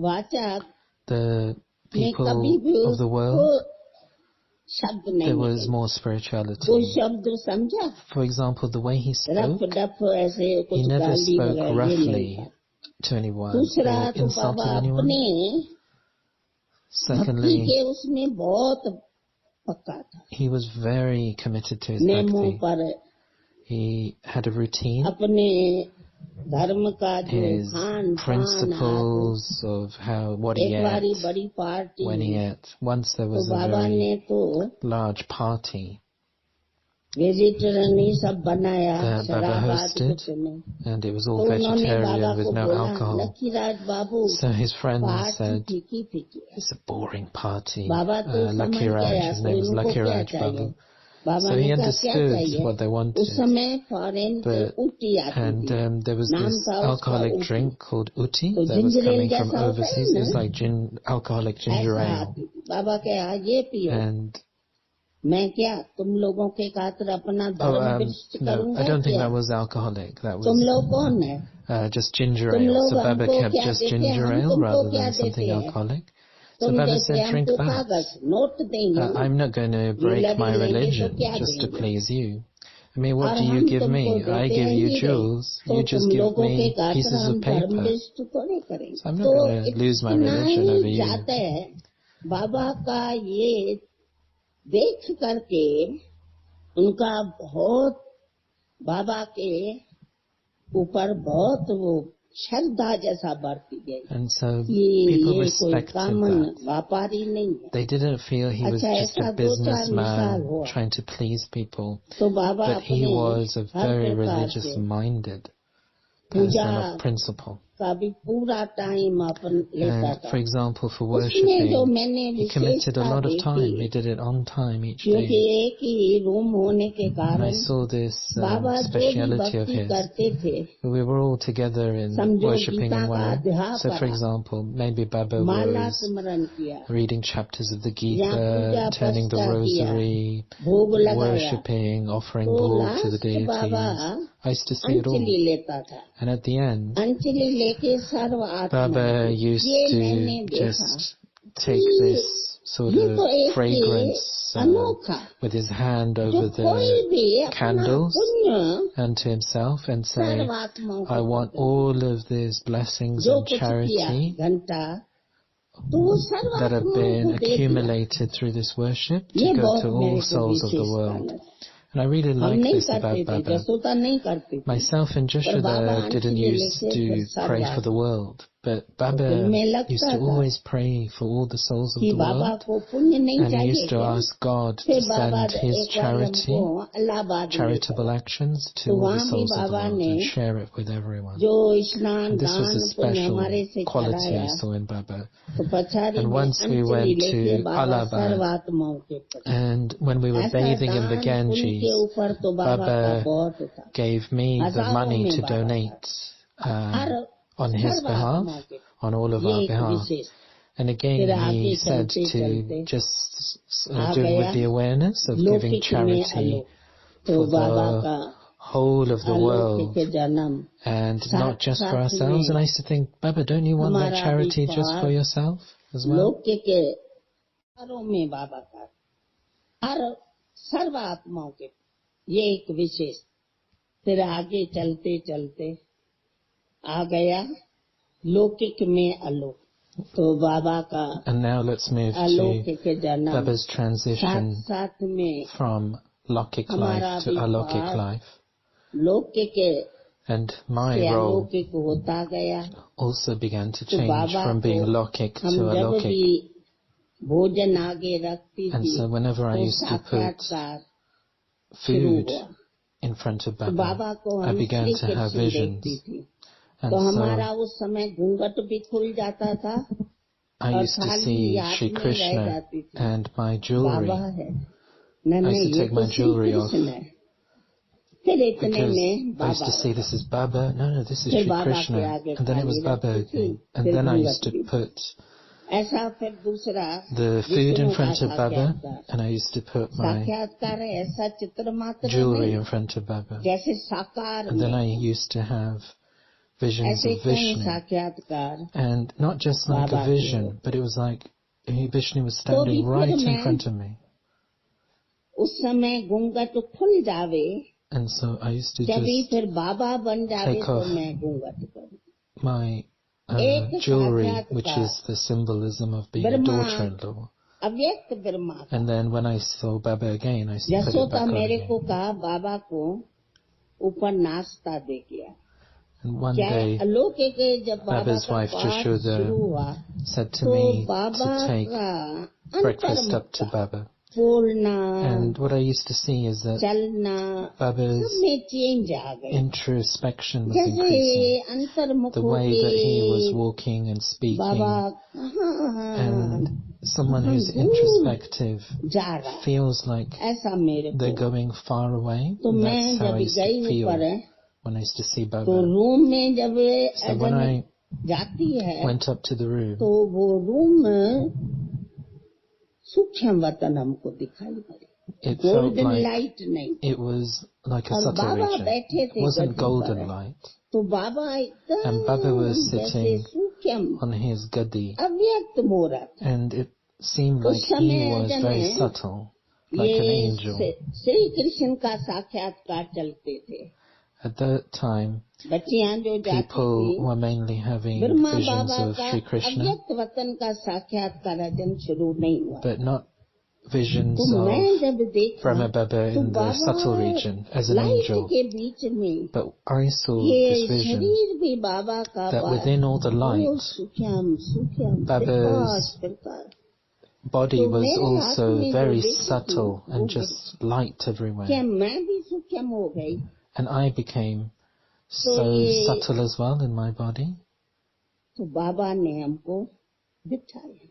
वाचा the में कभी भी people of the उसको world. शब्द There नहीं was निकले। more कोई spirituality. शब्द समझा? For example, the way he rough spoke, डफ ऐसे he कुछ never गाली spoke वगैरह ये नहीं roughly था। to anyone दूसरा or तो बाबा insulted anyone. अपने भक्ति Secondly, के उसमें बहुत पक्का था। he was very committed to his नियमों bhakti. पर He had a routine, अपने धर्म का जो his खान पान principles of what he एक बारी ate, बड़ी party when he ate. Once there तो was a बाबा ने very तो large party वेजिटेरियन ही सब बनाया, that Baba शराब आदि hosted, कुछ नहीं। and it was तो all उन्होंने बाबा vegetarian with को no बोला, alcohol. लखीराज बाबू So his friends party said, फीकी फीकी है। it's a boring party. बाबा तो समझ Lucky गया Raj, his तो name was इनको Lucky क्या Raj चाहिए। Babu. बाबा So ने he कहा क्या understood चाहिए। what they उस wanted. समय फॉरेन से But, उटी आती and थी, there was नाम this था उसका alcoholic उटी। drink called uti तो that was ginger L coming from जैसा होता है overseas. It ना, was like alcoholic ginger ऐसा ale. आती थी। बाबा कहा ये पियो, And मैं क्या तुम लोगों के खातिर अपना धर्म विशिष्ट no, I करूंगा don't think क्या? that was alcoholic. That तुम was लोग कौन है? just ginger तुम ale. लोग So Baba हमको kept क्या just देते हैं, ginger हम ale तुमको rather क्या than देते something हैं? alcoholic. So तुम Baba देते said, drink हमको that. कागज नोट देंगे, I'm not going to ये break लड़ी my लेंगे तो religion क्या just to देंगे? please you. I mean, what और do you हम give तुमको me? I देते give हैं you हीरे, jewels. तो You तुम just give लोगों के me खातिर pieces हम of धर्म paper. विशिष्ट थोड़े करेंगे। So I'm not तो going to lose my इतना religion over ही you. जाता है। बाबा का ये देख करके उनका बहुत बाबा के ऊपर बहुत वो श्रद्धा जैसा बढ़ती गई And so कि people ये कोई respected कामन that. व्यापारी नहीं है। They didn't feel he was अच्छा just ऐसा a 2-4 मिसाल businessman हुआ trying to please people, तो बाबा but he अपने was a हर very प्रकार religious से minded Puja person of principle. का भी पूरा टाइम अपन लेता And था। for example, for उसमें जो worshipping, मैंने he committed a विशेषता lot of time. He देखी did it on time each क्योंकि day. एक ही रूम होने के And I कारण saw this बाबा जो भी speciality of भक्ति his. करते थे, We were all together in समझो worshipping गीता in one का room. अध्याय So for पढ़ा, example, maybe Baba Mala was स्मरण किया, reading chapters of the या पूजा Gita, turning the पस्ता किया, rosary, भोग लगाया, worshipping, offering तो bhog to the last Baba deities. I used to see it all. Anjali लेता था। And at the end, Anjali लेके सर्व आत्मा Baba used ये मैंने to देखा just take कि this sort ये of तो एक fragrance अनोखा with his hand जो over कोई the भी अपना candles पुण्य and to himself and say, सर्व आत्माओं I को want देता। all of these blessings जो and कुछ किया charity घंटा तो वो सर्व that have आत्माओं been को दे दिया। accumulated through this worship ये to go बहुत to मेरे all को souls of the विशेषता world. लगा। And I really हम like नहीं this करते about थे, Baba. जसोता नहीं करते थे, Myself and पर बाबा Joshua didn't अंजलि used लेके फिर to serve pray for the आत्मा world, but तो फिर Baba मैं used लगता to था always pray for all the souls of कि the बाबा world. को पुण्य नहीं And he चाहिए used to क्या? ask God फिर to बाबा send his एक बार हमको charity, इलाहाबाद ले charitable गए, actions to तो all the वहाँ भी souls of the Baba world ने and share it with everyone. जो स्नान And this was दान a पुण्य हमारे special से quality कराया, I saw in Baba. तो पछाड़ी And में once we अंजलि went लेके to बाबा Allahabad, सर्वात्माओं के प्रति and when we were ऐसा bathing in the दान पुण्य के Ganges, ऊपर तो बाबा का Baba बहुत था। gave me the हजारों money में to Baba donate her on his behalf, सर्वात्माओं के on all of ये our एक behalf. विशेष। And again, फिर he आगे said चलते to चलते just आ do it गया with the awareness of giving लौकिक में charity अलौकिक, तो for बाबा the का whole of the world अलौकिक जन्म and not just for साथ ourselves. And I में used to think, Baba, don't you want that हमारा charity just for विश्वास yourself as well? लौकिक हरों में बाबा का हर सर्व आत्माओं के ये एक विशेष। फिर आगे चलते चलते आ गया लौकिक में अलौकिक, तो बाबा का And now let's move to अलौकिक जन्म Baba's साथ transition साथ में from Lokik हमारा life to Alokik life. लौकिक And my से role अलौकिक होता गया। also began to तो change बाबा from को being Lokik हम to जब Alokik. भी भोजन आगे रखती And थी so whenever I तो used to put साक्षात्कार शुरू food हुआ। in front of तो Baba, बाबा को I हम began Shri to have Krishna देखती visions. थी, And तो हमारा so उस समय घूंघट भी खुल जाता था I और used to थाली see याद Shri में रह Krishna जाती थी, and my बाबा jewelry. है I नहीं, used to ये take तो my Shri jewelry off Krishna है। फिर इतने because में I used Baba to see this is Baba. No, this is फिर Shri बाबा के Krishna. आगे And then it was थाली Baba रखती थी, again. And फिर then I used घूंघट to भी। put ऐसा फिर दूसरा the food in विष्णु का front of Baba, साक्षात्कार। and I used to put my साक्षात्कार ऐसा चित्र मात्र jewelry नहीं, in front of Baba. जैसे साकार And then I में used to have visions ऐसे of कई Vishnu. साक्षात्कार And not just like Baba a vision, but it was like Vishnu was तो standing भी right फिर in मैं front of me. उस समय घूंघट खुल जावे, And so I used to जब भी just फिर बाबा बन जावे take तो off मैं घूंघट करूं। my एक jewelry, साक्षात्कार which is the symbolism of being a Brahma daughter-in-law. अव्यक्त ब्रह्मा का। And then when I saw Baba again, I used to put it Yashoda back on मेरे को again. कहा बाबा को ऊपर नाश्ता दे गया। And one क्या day, अलौकिक है, जब बाबा Baba's का wife पाठ Jashoda शुरू हुआ said to तो me बाबा to take का breakfast up to अंतर्मुखता, Baba. बोलना, And what I used to see is that चलना, सब Baba's में चेंज आ गई। introspection was जैसे increasing. अंतर्मुख The way that he was होके walking and बाबा speaking, कहाँ and someone who's दूर introspective जा रहा है, feels like ऐसा मेरे they're को। going far away. तो And मैं that's how जब I used गई to feel ऊपर when I used to see तो Baba. रूम में जब So when I जाती है went up to the room, तो वो रूम सूक्ष्म वतन हमको दिखाई पड़े, it felt golden like light नहीं। it was like a और subtle बाबा region. बैठे It थे wasn't गद्दी golden पर, light. तो बाबा And Baba was एकदम जैसे sitting सूक्ष्म on his gadi, अव्यक्त हो रहा था। and it seemed उस like he समय was जने very subtle, like an ये angel. श्री कृष्ण का साक्षात्कार चलते थे। At that time, बच्चियां जो जाती people थी, were mainly having Brahma visions Baba of का Sri Krishna, अव्यक्त वतन का साक्षात्कार अजन शुरू नहीं हुआ। but not visions तो मैं of जब देखा Brahma Baba तो in the Baba subtle region as an light angel. के बीच में, But I saw ये this vision शरीर भी बाबा का that pass, within all the वो light, सूक्ष्म सूक्ष्म Baba's प्रकाश प्रकाश। body तो was मेरे हाथ also में जो very देखी थी, subtle वो and just light क्या everywhere. मैं भी सूक्ष्म हो गई। And I became so ये- subtle as well in my body. तो बाबा ने हमको बिठाया,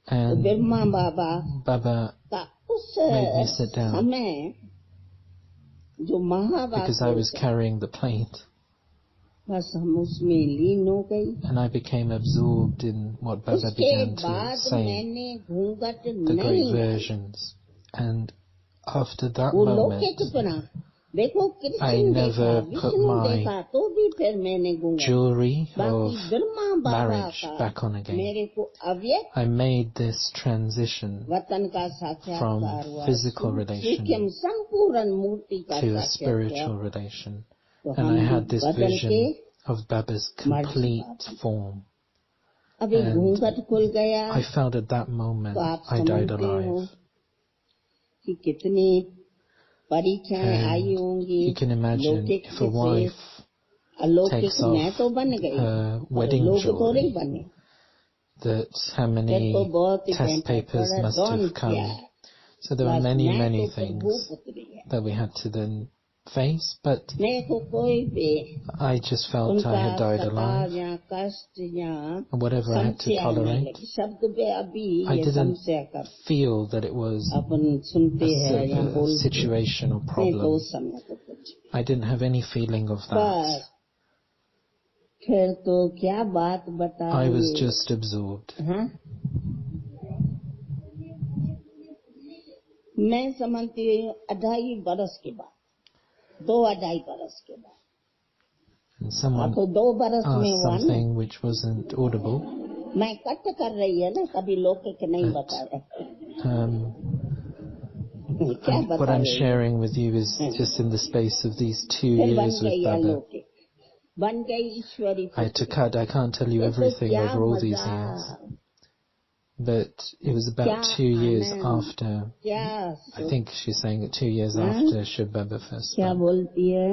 तो And ब्रह्मा बाबा Baba का उस made me sit down समय जो महावाक्य because I was carrying the plate, बस हम उसमें लीन हो गई। and I became absorbed in what Baba उसके began to बाद say, मैंने घूंघट the नहीं great डाली। versions. And after that वो moment, लौकिक बना, देखो I कृष्ण देखा, never put विष्णु my देखा, तो भी फिर मैंने घूंघट। jewelry बाकी of ब्रह्मा बाबा marriage का back on again. मेरे को अव्यक्त I made this transition वतन का साक्षात्कार from हुआ, physical relation सूक्ष्म संपूर्ण मूर्ति का to a साक्षात्कार spiritual हुआ। relation. तो And हम I had this बदल के vision of Baba's complete form. अभी And घूंघट खुल गया I felt at that moment तो आप I died समझते हो alive. कि कितनी परीक्षाएं आई And होंगी। you can imagine लौकिक if a से wife अलौकिक takes मैं तो off बन गई, her पर wedding लोग थोड़े ही jewelry, बने। that how फिर many तो बहुत ही test papers बड़ा must डॉन have किया come. है। So there were बस many, मैं many तो प्रभु things पुत्री है, that we had to then face, but मैं को कोई भी I just felt I उनका had died सताव alive. या कष्ट या And whatever I had to समस्या नहीं tolerate, लगी। शब्द पे अभी I ये didn't समस्या का feel that it was अपन सुनते हैं या a बोलते हैं, situation or नहीं तो problem. उस समय तो कुछ। I didn't have any feeling of बस that. फिर तो क्या बात I बताइए। was just absorbed. हाँ? मैं समझती हूँ 2.5 बरस के बाद, 2.5 बरस के बाद, And someone तो 2 बरस में asked हुआ ना। something which wasn't audible. मैं कट कर रही है ना, कभी लौकिक नहीं But, बता रहे। क्या And बता what I'm रही है? sharing with you is just in the space of these 2 फिर बन years with गई Baba. अलौकिक, बन गई ईश्वरी I had to पुत्री। cut, I can't tell you ये तो everything क्या over all these मजा, years. But it was क्या about 2 years आनंद, after, क्या I think she's saying it 2 years हाँ? after Shiv Baba first क्या spoke. बोलती है?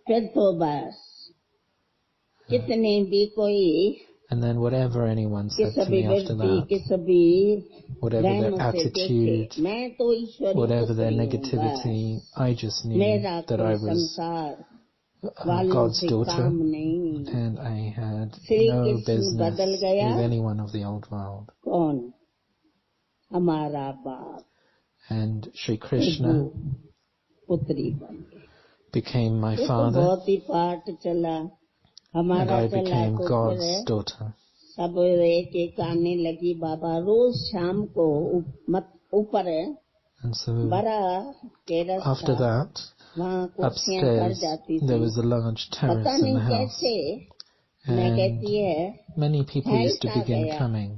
फिर तो बस कितने भी कोई And then whatever anyone कि said to सभी me after व्यक्ति कि that, सभी whatever रहम their से attitude, देखे, मैं तो ईश्वरी whatever their पुत्री हूँ, negativity, बस I just knew मेरा that I कोई was संसार वालों God's से daughter, काम नहीं। and I had Shri no Krishna business बदल गया, with anyone of the old world. कौन? हमारा बाप And Sri प्रभु Krishna पुत्री बन गए। became my ये तो father, बहुत ही पाठ चला and हमारा I चला, became तो God's फिर daughter. सब एक एक आने लगी बाबा रोज शाम को ऊपर And so बड़ा टेरेस after था that, वहाँ कुर्सियाँ भर upstairs जाती there थी was a large पता terrace in नहीं the house, कैसे मैं कहती है many people used to फैलता begin गया coming.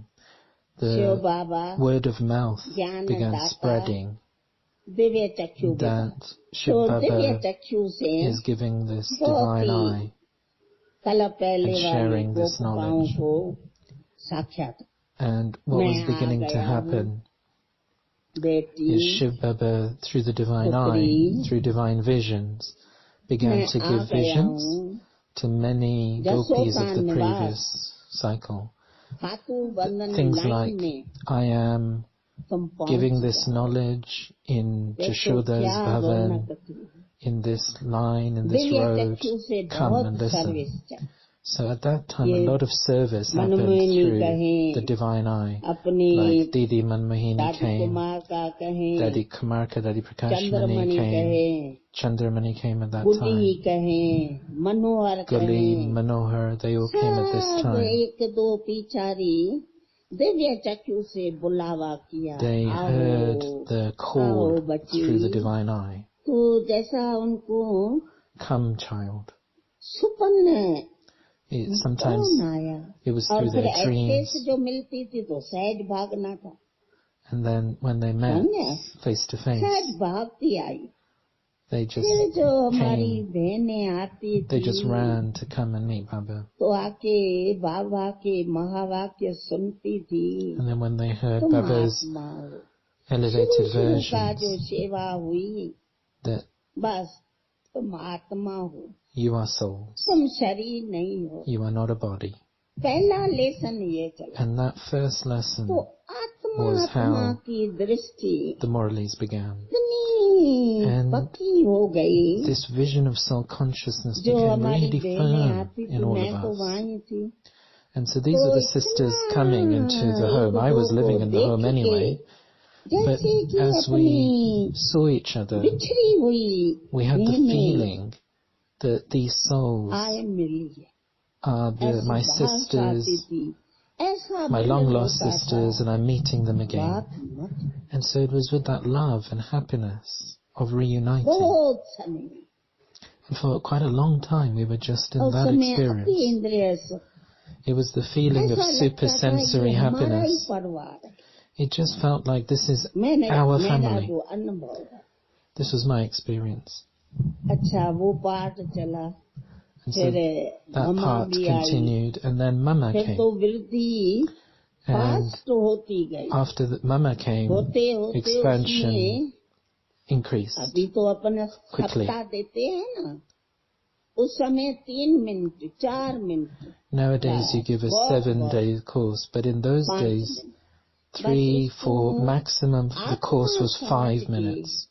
Shiv The Baba word of mouth ज्ञान began दाता spreading दिव्य चक्षु that Shiv तो दिव्य Baba चक्षु से is giving this बहुत divine ही eye कल पहले and वाली sharing this गोपिकाओं knowledge. को साक्षात And what was मैं आ beginning to गया हूँ happen बेटी is Shiv Baba, through the divine पुत्री eye, through divine visions, began मैं to आ give गया visions हूँ to many gopis of the previous cycle. खातू बंधन Things लाइन like, में I am तुम पहुंच giving this जाओ knowledge in देखो Jashoda's क्या Bhavan, रौनक थी in this line, in this Divya road, चक्षु से come बहुत and listen. सर्विस चल So at that time a ये lot of service happened Manmohini through कहें the divine eye. अपनी Like Didi Manmohini दादी came, कुमार का कहें Dadi Kamarka, Dadi Prakashmani Chandramani came, कहें Chandramani came at that Gudi time, कहें मनोहर Guli, कहें Manohar, they all came at this सब time. एक दो पिचारी दिव्य चक्षु से बुलावा किया They heard आओ the आओ call बच्ची through the divine eye. तो जैसा उनको Come, child. सुपन Sometimes कौन आया it was और through फिर their dreams. एक्सेस जो मिलती थी तो सहज भागना था And then when they met समझे face to face, सहज भागती आई they फिर just जो हमारी came, बहनें आती they थी just ran to come and meet Baba. तो आके बाबा के महावाक्य सुनती थी And then when they heard तुम Baba's आत्मा हो elevated शुरू का जो versions, सेवा हुई that बस तुम आत्मा हो you are souls, तुम शरीर नहीं हो you are not a body. पहला लेसन ये चला And that first lesson तो आत्मा was आत्मा how की दृष्टि the Murlis began. इतनी And पक्की हो गई This vision of soul consciousness जो became हमारी really बहनें firm आती थी in all मैं of तो us. वहीं थी And so these are the sisters coming into the home. I was living in the home anyway. But जैसे कि as we अपनी saw each other, बिछड़ी हुई we had the बहनें feeling that these souls आए मिली are my ऐसी बात आती sisters, थी ऐसा my मिलन long-lost होता sisters, था and I'm meeting them again. बात मत And so it was with that love and happiness of reuniting. बहुत समय And for quite a long time we were just in उस that समय अति experience. इंद्रिय सुख It was the feeling of ऐसा लगता था supersensory ये हमारा ही happiness. परिवार है It just felt like this is मेरा our मेरा family. जो अनुभव है This was my experience. अच्छा वो पाठ चला And so फिर that मम्मा part भी आई continued, and then Mama फिर came. तो वृद्धि And फास्ट होती गई after Mama came, होते होते expansion उसमें increased अभी तो अपन quickly. सप्ताह देते हैं ना उस समय 3 minute 4 minute Nowadays you give a बहुत 7-day course, but in those 5 days, minute 3, 4, maximum the course was 5 minutes.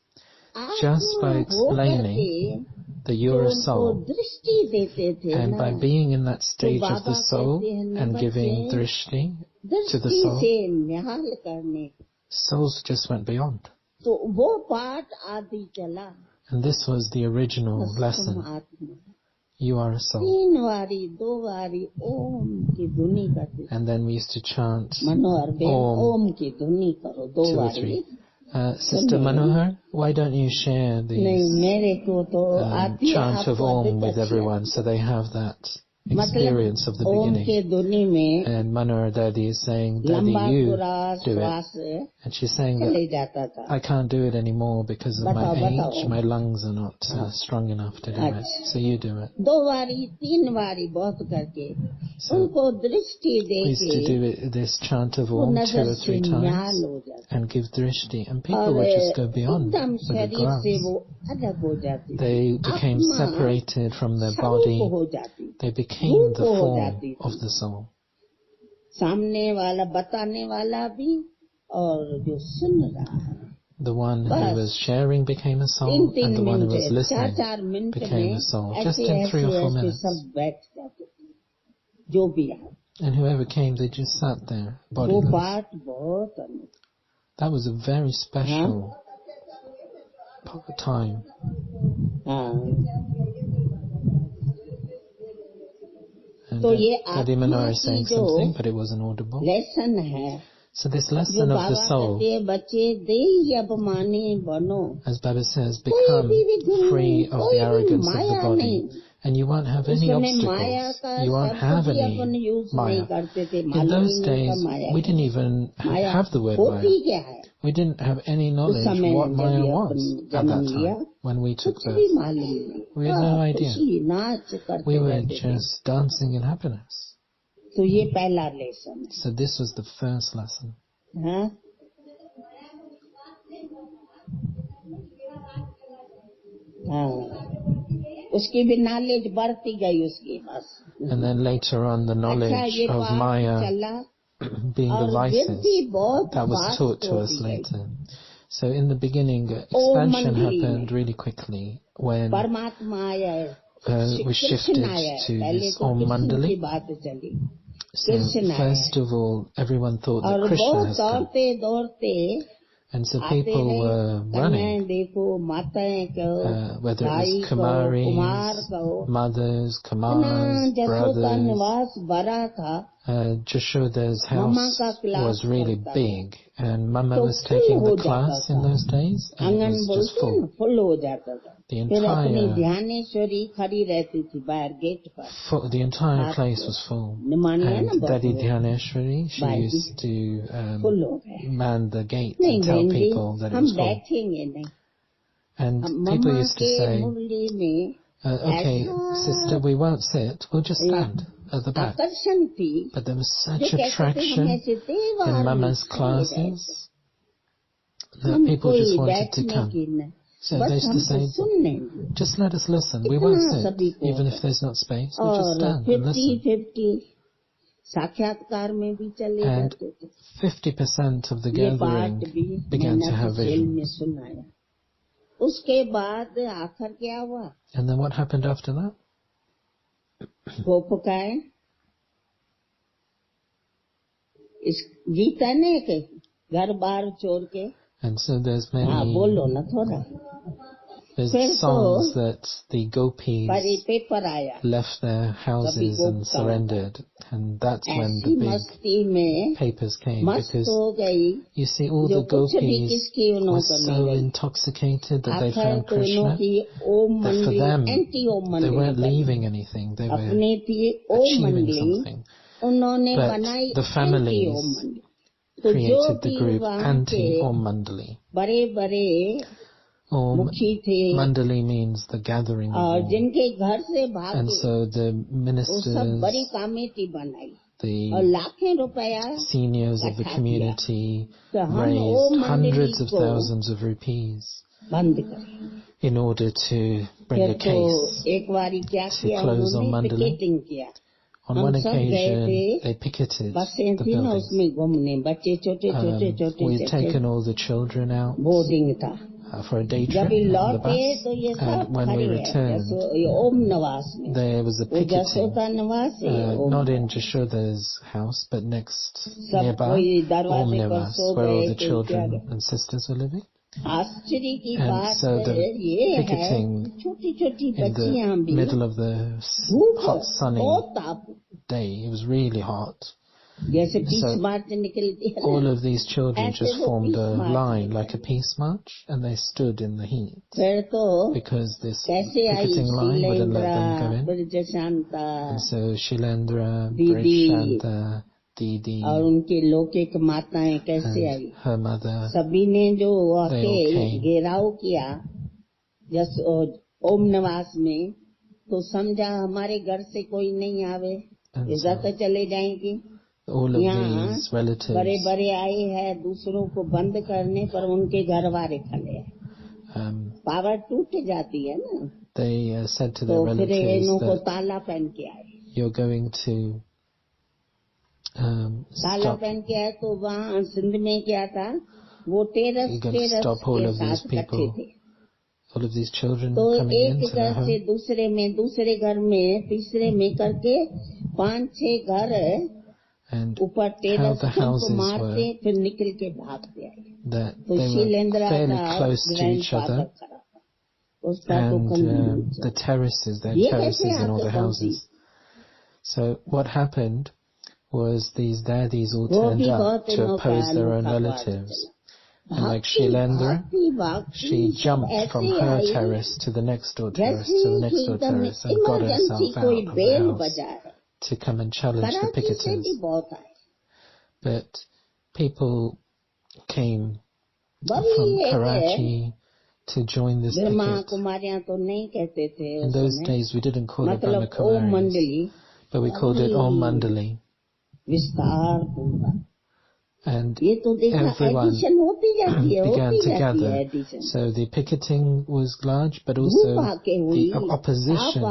Just by explaining that you're a soul, दृष्टि देते थे and ना by being in that stage of the Baba soul कहते हैं ना and giving बच्चे, drishti to the दृष्टि soul, से निहाल करने souls just went beyond. तो वो पाठ आदि चला And this was the original तुम lesson. आत्मा You are a soul. 3 बारी 2 बारी ओम की धुनी करते And then we used to chant Manohar Ben Om ओम की धुनी करो 2 2 or बारी 3. Sister Manohar, why don't you share नहीं these मेरे को तो आती है chant of आपको Om अधिक with अच्छी everyone आती so they have that है। experience of the मतलब ओम के beginning? धुनी में And Manohar Dadi is saying, Dadi, लंबा you पूरा do it. श्वास And she's saying चले that जाता था I can't do it anymore because of my बताओ age. My lungs are not strong enough to do it. So you do it. 2 बारी 3 बारी बहुत करके So उनको दृष्टि दे we used to के do it, this chant of वो Om 2 नजर or से 3 न्याल times हो जाता and give drishti. And people और would just go beyond एकदम with a शरीर से glance. वो अलग हो जाती थी They became आत्मा separated from their स्वरूप body. हो जाती They became the रूप हो form जाती थी of the soul. सामने वाला बताने वाला भी और जो सुन रहा है The one who बस was sharing became a soul, 3-3 and the one who was minute listening 4-4 minute became में a soul. ऐसे Just in 3 or 4 ऐसे minutes. सब बैठ जाते थे जो भी आए And whoever came, they just sat there, वो bodiless. बात बहुत That was a very special time. हाँ And तो ये Dadi आत्मा Manor is की saying जो something, but it wasn't audible. Lesson है, So this जो lesson of the Baba soul, कहते हैं बच्चे देही अभिमानी बनो, as Baba says, कोई become भी विघ्न free नहीं, of the कोई भी arrogance of the Maya body, नहीं। and you won't have उस any समय माया obstacles. का You won't have शब्द भी अपन any यूज नहीं maya. करते थे, In मालूम those ही नहीं था days, माया we क्या didn't है। even Maya have the word होती maya. क्या है? We didn't have any उस knowledge समय what जब maya ये अपन was at जन्म that लिया, time when we took कुछ birth. भी मालूम नहीं, We had no idea. खुशी नाच करते We were रहते थे। just dancing in happiness. तो ये पहला लेसन है। So this was the first lesson. हाँ? हाँ, उसकी भी नॉलेज बढ़ती गई उसके पास। And then later on, the अच्छा, knowledge ये of पाठ Maya चला being the और vices, वृद्धि बहुत that was vast taught to us होती गई। later. So in the beginning, O expansion मंडली happened में really quickly when परमात्मा आया है, we कृष्ण shifted आया है। to पहले this तो Om कृष्ण की Mandali. बात चली, So कृष्ण आया first है of all, everyone thought that और Krishna बहुत has come. दौड़ते दौड़ते And so आते people रहे। were कन्याएं running, देखो, माताएं कहो, whether it भाई was कहो, कुमार Kumaris, कहो, mothers, इतना Kumars, जसों का brothers. निवास बड़ा था, Jashoda's मम्मा house का क्लास was really चलता था, big, and Mama तो was फुल taking हो the जाता class in था। those days, and it आंगन was just बोलते हैं ना, full. फुल हो जाता था। The फिर अपनी entire ध्यानेश्वरी खड़ी रहती थी बाहर गेट पर, the entire हाथ place was full. निमानिया ना And Dadi बहुत Dhyaneshwari, she भाई जी, used to फुल हो गए। man the gate नहीं and tell बहन जी, people that it हम was full. बैठेंगे नहीं। And people mamma used to के say, मुरली में okay, sister, ऐसा we won't sit, we'll just stand at the back. आकर्षण थी, But there was जो such कहते थे हम attraction ऐसे in देवार में Mama's खड़े रहते, classes that हम people कोई just wanted to बैठने come. की नहीं, So they बस used to हमको say, सुनने दो। just let us listen, we इतना won't sit, सभी को even होता if there's not space, है। we'll just और stand and 50-50 listen. साक्षात्कार में भी चले And जाते थे। 50% of the ये पाठ gathering भी began मैंने to have अपने जेल में visions. सुनाया। उसके बाद आखिर क्या हुआ? And then what happened after that? गोपकाएं इस गीता ने के घर बार छोड़ के, And so there's हाँ many, बोलो ना थोड़ा। there's फिर songs तो that the gopis पेपर आया, left their houses and गोपकाओं surrendered, and that's when ऐसी the big मस्ती में papers came, मस्त because हो गई, you see all जो the कुछ भी gopis किसकी were उन्हों करने so गई। intoxicated that they आखिर found तो इन्हों Krishna, की ओम that for मंडली them, एंटी ओम they मंडली weren't बनी। leaving anything, they were अपनी थी ओम achieving मंडली, something. उन्होंने But बनाई the एंटी families ओम मंडली। तो जो created the भी group वहाँ के anti-Om Mandali. बड़े बड़े Om मुखी थे Mandali means the gathering of और all. जिनके घर से And भागे, so the वो सब बड़ी ministers, कमेटी बनाई और the लाखें रुपया seniors of the इकट्ठा किया community कि हम raised ओम मंडली hundreds of को thousands of rupees बंद करें। in order to bring फिर a तो case एक बारी क्या to किया close on उन्होंने, Mandali. पिकेटिंग किया। On हम one सब गए occasion, थे, they picketed बसें the थी ना buildings. उसमें घूमने, बच्चे छोटे छोटे छोटे We'd छोटे, taken all the children out boarding था। for a day जब trip ये on the लौटे तो ये bus, सब and when we खड़े हैं returned, जसो ये ओम निवास में, there was a वो picketing, जसोदा निवास है ओम not in निवास। Jashoda's house, but next सब nearby, कोई Om दरवाजे पर Nivas, सो where all गए, the कोई क्या children गए। and sisters were living. आश्चर्य की And बात so the ये है, picketing छोटी छोटी in the बच्चियां भी, middle of the धूप hot sunny बहुत ताप, day, it was really hot. जैसे पीस So मार्च निकलती है all ना, of these children ऐसे just वो formed peace a march line निकल। like a peace march, and they stood in the heat फिर तो because this कैसे आई picketing line wouldn't let शीलेंद्रा, them go in. Braj Shanta, And so Shilendra, दीदी Brishanta, Didi, और उनके लौकिक माताएं कैसे आई, and her mother, सभी ने जो they आके all came. घेराव किया जस ओम निवास में, तो समझा हमारे घर से कोई नहीं आवे, And इज्जत so चले जाएंगी। all of यहाँ these बड़े relatives बड़े आए हैं दूसरों को बंद करने पर उनके घर वाले खड़े हैं, पावर टूट जाती है ना। they said to तो their फिर relatives इनको that ताला पहन के आए, you're going to ताला stop, पहन के आए। तो वहाँ सिंध में क्या था, वो terrace you're going to terrace stop all के of these साथ इकट्ठे people, थे। all of these children तो coming एक into their घर से home. दूसरे में, दूसरे घर में, तीसरे में करके 5-6 घर And ऊपर how टेरस the सबको houses मारते, were, फिर निकल के भागते आए। that तो they were शीलेंद्रा fairly का close to grand each father other, खड़ा था, उसका तो and कम नहीं the terraces, they ये had कैसे terraces in all आके the पहुंची? houses. So what happened was these daddies all turned up to oppose their own relatives. And like Shailendra, she jumped from her terrace to the next door terrace to the next door terrace and got herself out of the house to come and challenge the picketers. But people came from Karachi to join this picket. In those days we didn't call it Brahma Kumaris, but we called it Om Mandali. And everyone began to gather. So the picketing was large, but also the opposition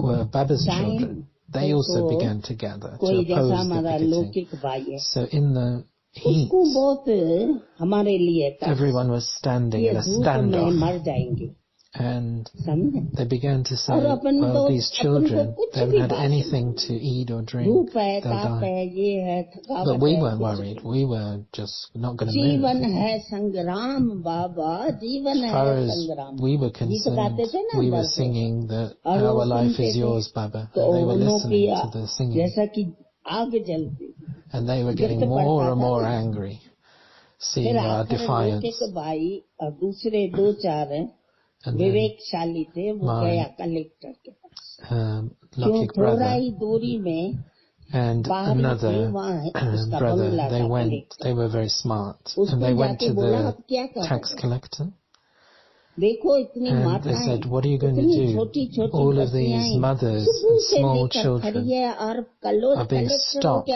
were Baba's children. They also began to gather to oppose the picketing. So in the heat, everyone was standing in a standoff. And they began to say, well, these children, they haven't had anything to eat or drink, they'll die. But we weren't worried. We were just not going to move. As far as we were concerned, we were singing that our life is yours, Baba. And they were listening to the singing. And they were getting more and more angry, seeing our defiance. And then my lucky brother and another brother, they were very smart, and they went to the tax collector. And they said, what are you going to do? All of these mothers and small children are being stopped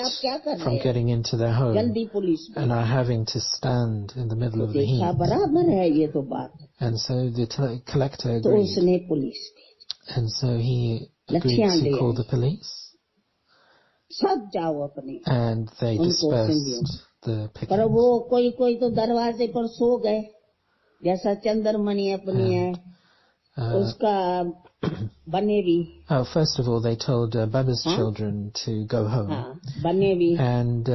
from getting into their home and are having to stand in the middle of the heat. And so the collector agreed. And so he agreed to call the police. And they dispersed the pickets. जैसा चंद्रमणि अपनी है उसका बने भी first of all they told Baba's children to go home and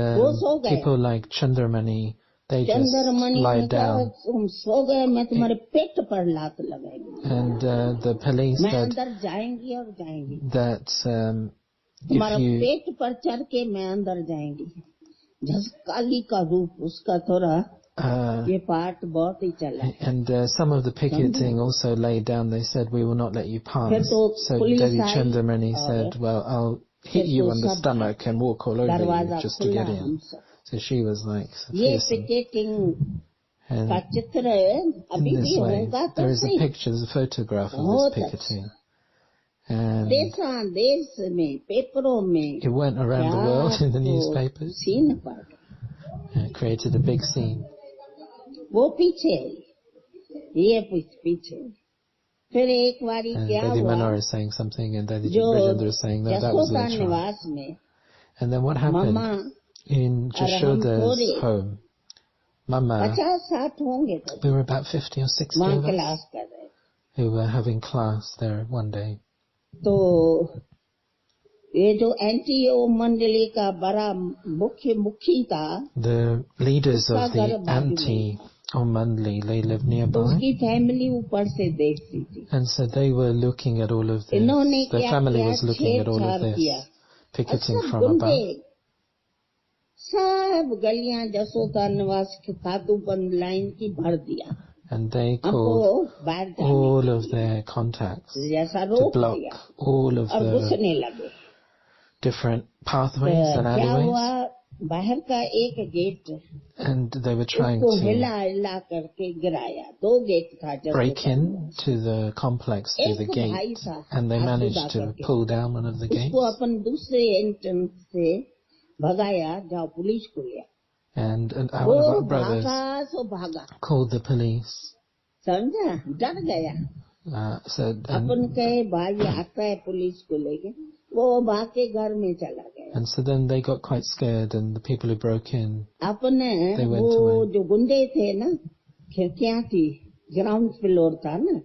people like Chandramani, they just lied down सो गए मैं तुम्हारे पेट पर लात लगाएगी and the police said that तुम्हारा पेट पर चढ़ के मैं अंदर जाएंगी काली का रूप उसका थोड़ा and some of the picketing also laid down, they said, we will not let you pass. So Dadi Chandramani said, well, I'll hit you on the stomach and walk all over you just to get in. So she was like, fearsome. And in this way, there is a picture, there's a photograph of this picketing. And it went around the world in the newspapers. It created a big scene. वो पीछे ये पीछे फिर एक बारी क्या हुआ Manora is saying something and Dadi Brij Indra is saying that was later on. And then what happened in Jashoda's home, Mama, we were about 50 or 60 of us who were having class there one day. तो ये जो auntie मंडली का बड़ा मुखी था the leaders of the auntie Om Mandali, they lived nearby. उसकी family ऊपर से देखती थी. And so they were looking at all of this. The family was looking at all of this, picketing from above. सब गलियां जसोदा निवास के खातूबंद line की भर दिया. And they called all of their contacts to block all of the different pathways and alleyways. And they were trying to break in to the complex through the gate, and they managed to pull down one of the gates. And one of our brothers called the police. Said, and so then they got quite scared, and the people who broke in, they went away.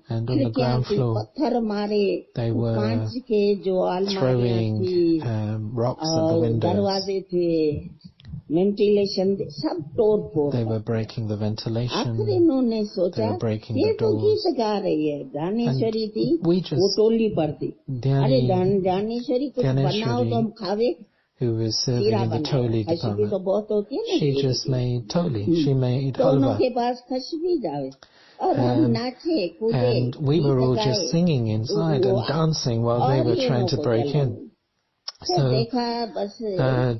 And on the ground floor, they were throwing rocks at the windows. Ventilation सब तोड़ फोड़। They were breaking the आखिर ventilation. इन्होंने सोचा They were breaking ये the तो doors. गीत गा रही है, ज्ञानेश्वरी थी, we वो just- टोली पर थी। अरे ज्ञानेश्वरी कुछ बनाओ तो हम खावे। Who was serving खीरा in the बनाया, toli खशबी तो department. बहुत होती है ना। She खीरे just की। made toli. She made दोनों halwa. के पास खशबी जावे और हम नाचे कूदे। And we were all गीत just गाए। singing inside वो and dancing while they और were ये trying to लोगों को break चल in. रही। फिर So देखा बस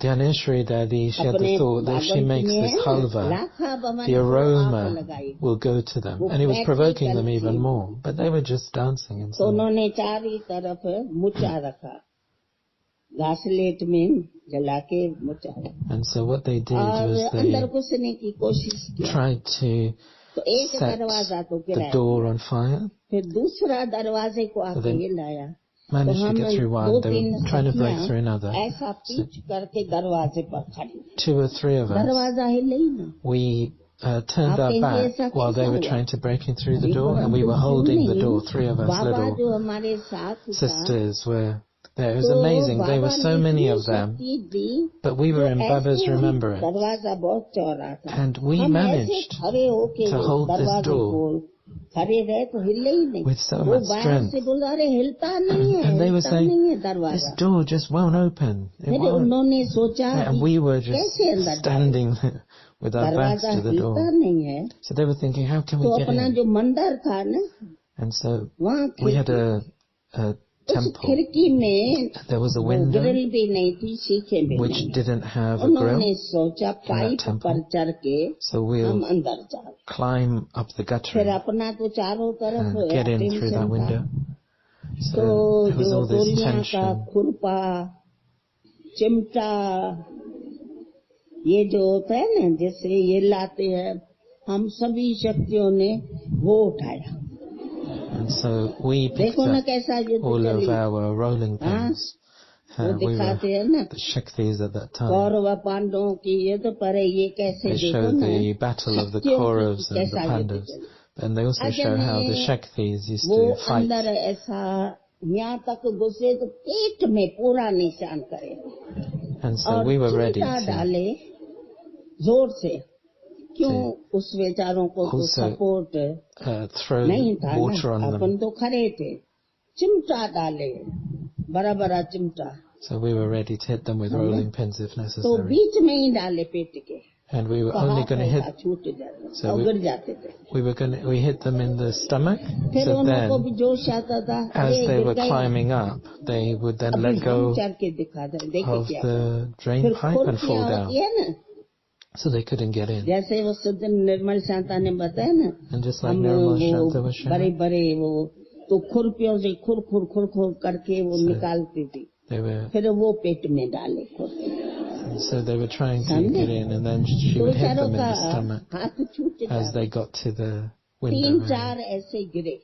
Dhaneshwari Dadi, she had अपने the thought that if she बागन makes में this है ना, halwa, लाखा बमन the को आग aroma लगाई। will go to them. वो And it was बैठी provoking them चलती। even more. But they were just dancing तो inside. उन्होंने चारी तरफ मुचा रखा, घासलेट में जला के मुचा रखा And so what they did और was अंदर they घुसने की कोशिश की। tried to तो एक set दरवाजा तो the गिराया, door on fire. फिर दूसरा दरवाजे को So आके they हिलाया। तो managed to हम get through दो one. They तीन were trying to break through सखियां another. ऐसा पीछ करके दरवाजे पर खड़ी, 2 or 3 of us, दरवाजा हिले ही ना। we turned our back while they were trying to break in through the door, and we were holding the door. 3 of us Baba little जो हमारे साथ था, sisters were there. It was तो amazing. There Baba were so ने many इतनी of them, शक्ति दी, but we were in तो Baba's ऐसे हम remembrance, दरवाजा बहुत चौड़ा था, and we हम ऐसे managed खड़े होके to hold this दरवाजे door को खड़े रहे तो हिले ही नहीं। with so वो much बाहर strength. से बोल रहे हिलता नहीं है, And they were हिलता saying, नहीं है this दरवाजा। door just won't open. It फिर won't. उन्होंने सोचा And we were just कैसे अंदर standing there with our backs दरवाजा to the हिलता door. नहीं है। So they were thinking, how can तो we get अपना in? जो मंदिर था ना, And so वहाँ we had खिड़की, a उस temple. खिड़की में There was a वो window ग्रिल भी नहीं थी, सीखे भी which नहीं। didn't have a उन्होंने grill. सोचा पाइप temple. पर चढ़ के So हम we'll अंदर जाए। climb up the फिर guttering अपना तो चारों तरफ and get in through tension that था। window. तो So there was जो all this टोलियां का tension. खुरपा, चिमटा, ये जो होता है ना, जैसे ये लाते हैं, हम सभी शक्तियों ने वो उठाया। And so we picked देखो ना up कैसा युद्ध all of चली। our rolling हाँ, pins. वो We were दिखाते हैं ना the Shaktis at that time. Kaurava पांडवों की युद्ध पर ये कैसे They देखो show ना the battle of the शक्तियों की Kauravas and the कैसा युद्ध Pandavas. चली। And they also show how the Shaktis used वो to fight. अंदर ऐसा यहाँ तक घुसे तो पेट में पूरा निशान करे And so और we were ready चिमटा to डाले जोर से। क्यों? to उस बेचारों को तो also, सपोर्ट throw नहीं था water ना, on अपन them. तो खड़े थे। चिमटा डाले, बड़ा बड़ा चिमटा, So we were ready to hit them with rolling pins if तो necessary. बीच में ही डाले पेट के। And we were तो only हाथ going to ऐसा hit, छूट जाते, So और गिर जाते थे। we hit them in the stomach. फिर So उनको then, भी जोश आता था, as अरे they गिर were गए, climbing up, they would then अभी let हम go चढ़ के दिखा दे, देखे of क्या। the drain फिर pipe and fall खुरपियाँ down. होती है ना, So they couldn't get in. जैसे वो सुदन निर्मल शांता ने बताया ना, And just like हम Nirmal वो Shanta was बड़े sharing, बड़े वो तो खुरपियों से खुर खुर खुर खुर करके वो So- निकालती थी, they were, फिर वो पेट में डाले खुरपी। so they were trying to समझे? get in, and then she तो would hit बेचारों them in का the stomach हाथ छूट as जाता। they got to the window तीन area. चार ऐसे गिरे,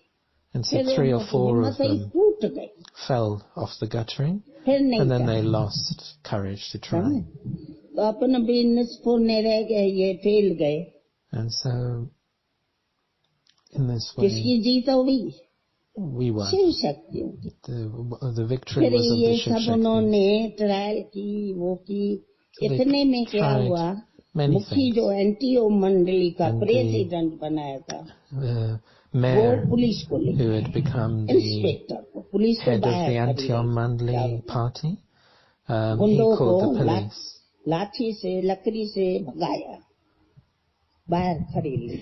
And so फिर 3 or उनकी 4 of हिम्मत ही them टूट गई, fell off the guttering, फिर नहीं and then चला। they lost courage to try. समझे? तो अपन भी निष्फुर रह गए, ये फेल गए। And so, in this किसकी way, जीत हुई? we won. शिव शक्तियों की। The victory फिर was of ये the Shiv सब Shakti. उन्होंने ट्रायल की, वो की, So they इतने में क्या tried हुआ, many मुखी things. जो एनटीओ मंडली का And the- प्रेसिडेंट बनाया था, The वो mayor, पुलिस को ले who had become the inspector को, पुलिस को head of the बाहर खड़ी Antiom रही। Mandli party, he गुंडों को called the police. लाठी से लकड़ी से भगाया, बाहर खड़ी ली,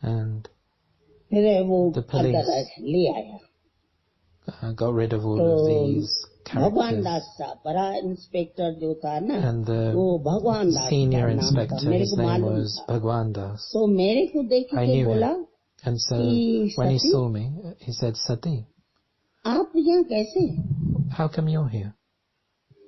And फिर वो The police अंदर ले आया। got rid of all तो of these भगवान characters. दास साहब, बड़ा इंस्पेक्टर जो था ना, And वो the भगवान दास senior का नाम था, inspector, मेरे his को name मालूम was था। Bhagwan Das. तो मेरे को देख I के knew बोला, him. And so कि when he Sati, saw me, he said, Sati, आप यहाँ कैसे? how come you're here?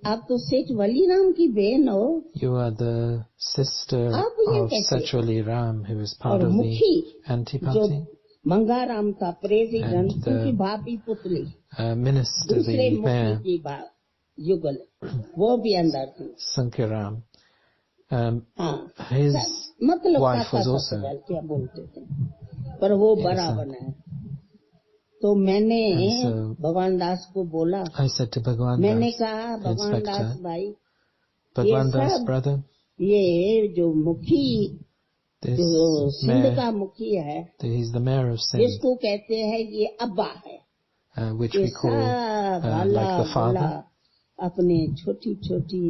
आप तो सेठ वली राम की बहन हो, You are the sister आप यहाँ of कैसे? Sachwali Ram, who is part और of the मुखी anti-party. जो मंगाराम था प्रेसिडेंट, And the उनकी भाभी पुतली, Minister, दूसरे the मुखी mayor, की युगल, वो भी अंदर थी। Sankaram, हाँ, his मतलब wife काका was also. ससुराल क्या बोलते थे, पर वो बड़ा Yes, बना है। तो मैंने And so- भगवान दास को बोला, I said to Bhagwan मैंने Das, कहा the भगवान दास inspector, भाई, Bhagwan ये Das, सब brother, ये जो मुखी This जो सिंध mayor, का मुखी है, he's the mayor of Sindh, जिसको कहते हैं ये अब्बा है, which ये we call भला like the भला father. अपने छोटी छोटी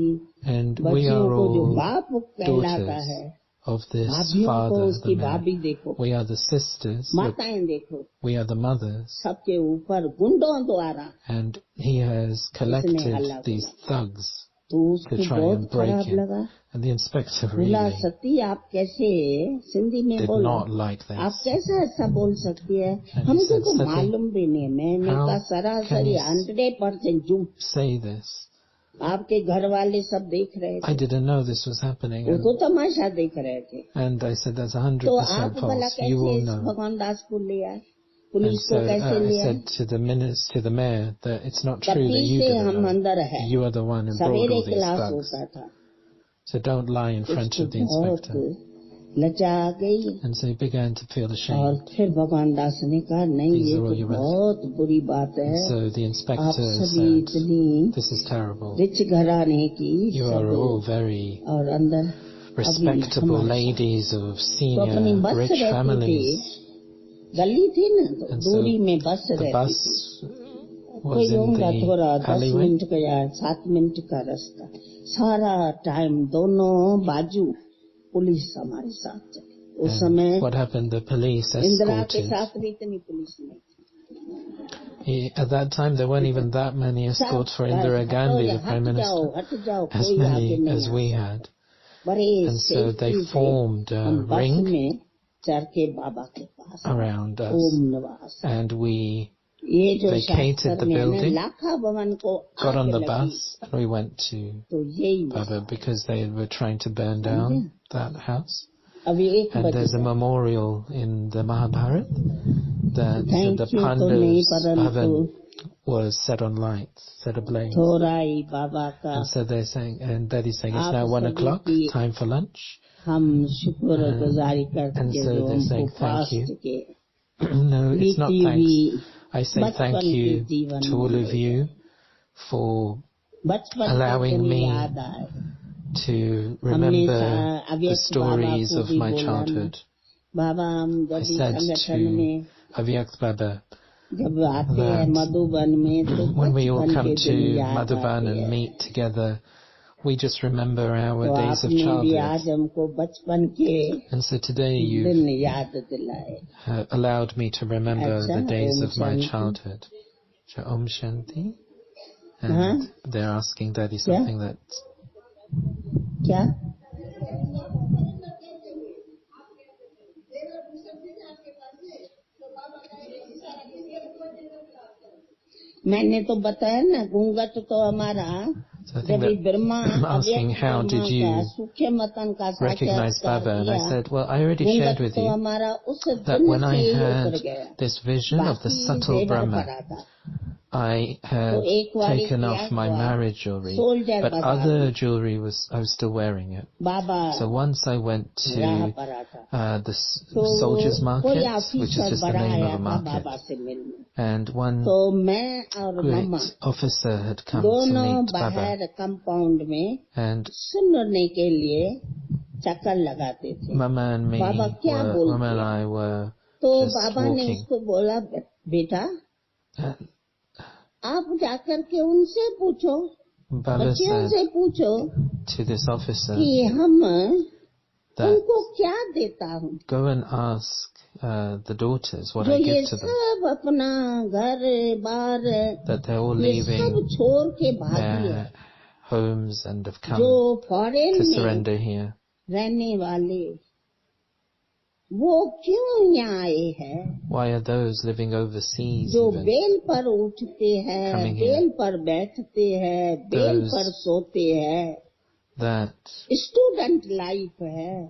And we बच्चियों are को जो all बाप कहलाता daughters है, of this भाभियों को father, उसकी the mayor. भाभी देखो, We are the sisters, माताएं देखो, we are the mothers. सबके ऊपर गुंडों द्वारा And he has collected these thugs तो to उसको try बहुत and break खराब him. लगा. And the inspector बोला really सती आप कैसे सिंधी में did बोलो, not like आप this. कैसे ऐसा बोल सकती है, And he हमको said, तो "Sati, मालूम भी नहीं है." मैंने how कहा can सरासरी you 100% झूठ, say this? आपके घर वाले सब देख रहे I थे, didn't know this was happening. वो तो तमाशा देख रहे थे. And I said, that's तो 100% आप भला false. You कैसे will इस know. भगवान दास को ले आए, And पुलिस so को कैसे I ले आए. said to the mayor that it's not true that कभी you से didn't हम know. अंदर है, You are the one who brought सवेरे all these क्लास thugs. होता था. So don't lie in front उसको of the बहुत inspector. लज्जा आ गई. And so he began to feel और ashamed. फिर भगवान दास ने कहा नहीं, These ये are all तो your words. बहुत बुरी बात है. So the आप inspector सभी said, इतनी this is terrible. रिच घराने की You सब are all very और अंदर respectable हमारे ladies of तो अपनी senior बस rich रहती थी, families. गली थी ना, तो And so दूरी में बस the रहती bus थी. was कोई in होगा थोड़ा the 10 alleyway. मिनट का या 7 मिनट का रास्ता. सारा टाइम दोनों बाजू पुलिस हमारे साथ चली. उस And समय what happened? The police Indira के escorted. साथ भी इतनी पुलिस नहीं थी. At that time, there weren't even that many escorts for Indira Gandhi, the Prime Minister, हट जाओ, as कोई आगे many नहीं as आ we सकता. had. बड़े And so they सेफ्टी से formed a हम बस ring में चढ़ के बाबा के पास around us, ओम निवास. and we ये जो vacated शास्त्र the में है ना, building, लाखा भवन को got on आग the लगी, bus, and we went to तो यही Baba because they were trying to burn down that house. अभी 1 And बजे there's a memorial in the Mahabharata that thank the you तो नहीं, Pandavas' परंतु bhavan was set on light, set ablaze. थोड़ा ही बाबा का And so they're saying, and Daddy's saying, it's आप now 1 सभी o'clock, की time for lunch. हम शुक्र गुजारी करते And हैं so जो they're हमको saying, thank you. फास्ट के No, it's not बीती हुई thanks. I say बचपन thank के you जीवन to all में of you for बचपन के allowing दिन me याद आए. to हमने remember the अव्यक्त बाबा stories को of भी my बोला ना, childhood. बाबा हम I जब said संगठन में to Avyakt Baba, जब आते हैं that मधुबन में तो when we all बचपन come के to दिन याद Madhuban आते and हैं. meet together, we just remember our तो days of आपने भी childhood. आज हमको बचपन के And so today you दिन याद दिलाए. allowed me to remember अच्छा, the days Om of my Shanti. childhood. So Om Shanti. And they're asking Daddy something that... क्या मैंने तो बताया ना, घूंघट तो हमारा So I think जब Brahma that asking how did you सूखे मतन का recognize Baba, and I said, well, I already shared with तो you हमारा उस that दिन when I से had उतर गया. this vision of the बाकी subtle जेवर Brahma, पड़ा था. I तो had एक बारी taken क्या off my हुआ, marriage jewelry, सोल्जर but बाजार other jewelry I was still wearing it. Baba So once I went राह to पड़ा था. the तो soldiers' कोई market, which is officer just the बड़ा name आया of a था market, बाबा से मिलने. and one तो मैं और great मम्मा officer had come to दोनों meet Baba, बाहर कंपाउंड में and सुनने के लिए चक्कर लगाते थे. Mama and me बाबा क्या were, Mama and बोलते I were तो just बाबा ने walking. उसको बोला, बेटा And आप जाकर के उनसे पूछो, Baba बच्चियों said से पूछो to this officer कि हम that उनको क्या देता हूँ. go and ask the daughters what जो I ये give to them, सब अपना घर बार that they're all ये सब leaving छोड़ के भागी है. their homes and have जो come फॉरेन to में surrender here. रहने वाले वो क्यों यहाँ आए हैं. Why are those living overseas जो even बेल पर उठते हैं, coming here? बेल पर बैठते हैं, बेल Those पर सोते हैं. that स्टूडेंट लाइफ है,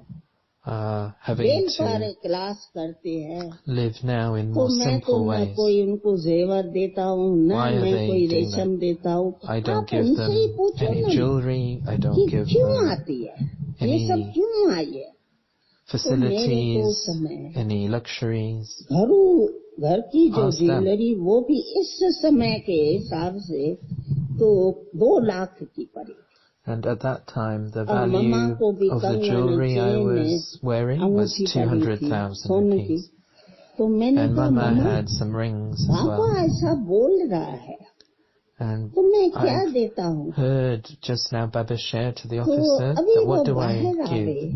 are having बेल पर to क्लास करते हैं. live now in तो more मैं तो simple न ways? कोई उनको जेवर देता हूँ, न Why are मैं they कोई doing रेशम देता हूँ. I don't आप give उनसे ही them पूछो any ना jewelry, I कि don't give क्यों them आती है, ये सब any क्यों आई है. तो मेरे को facilities, समय any luxuries. घर की जो Ask them. ज्वेलरी वो भी इस समय के हिसाब से तो 2 लाख की पड़ी. And at that time, the और मम्मा value को भी of the कंगन jewelry I chain was wearing was अंगूठी पहनी थी 200,000 सोने की rupees. तो मैंने And कहा Mama mamma had some rings as पापा well. ऐसा बोल रहा है And तो मैं क्या I देता हूँ heard just now Baba share to the तो officer अभी that वो what do I बाहर आवे give?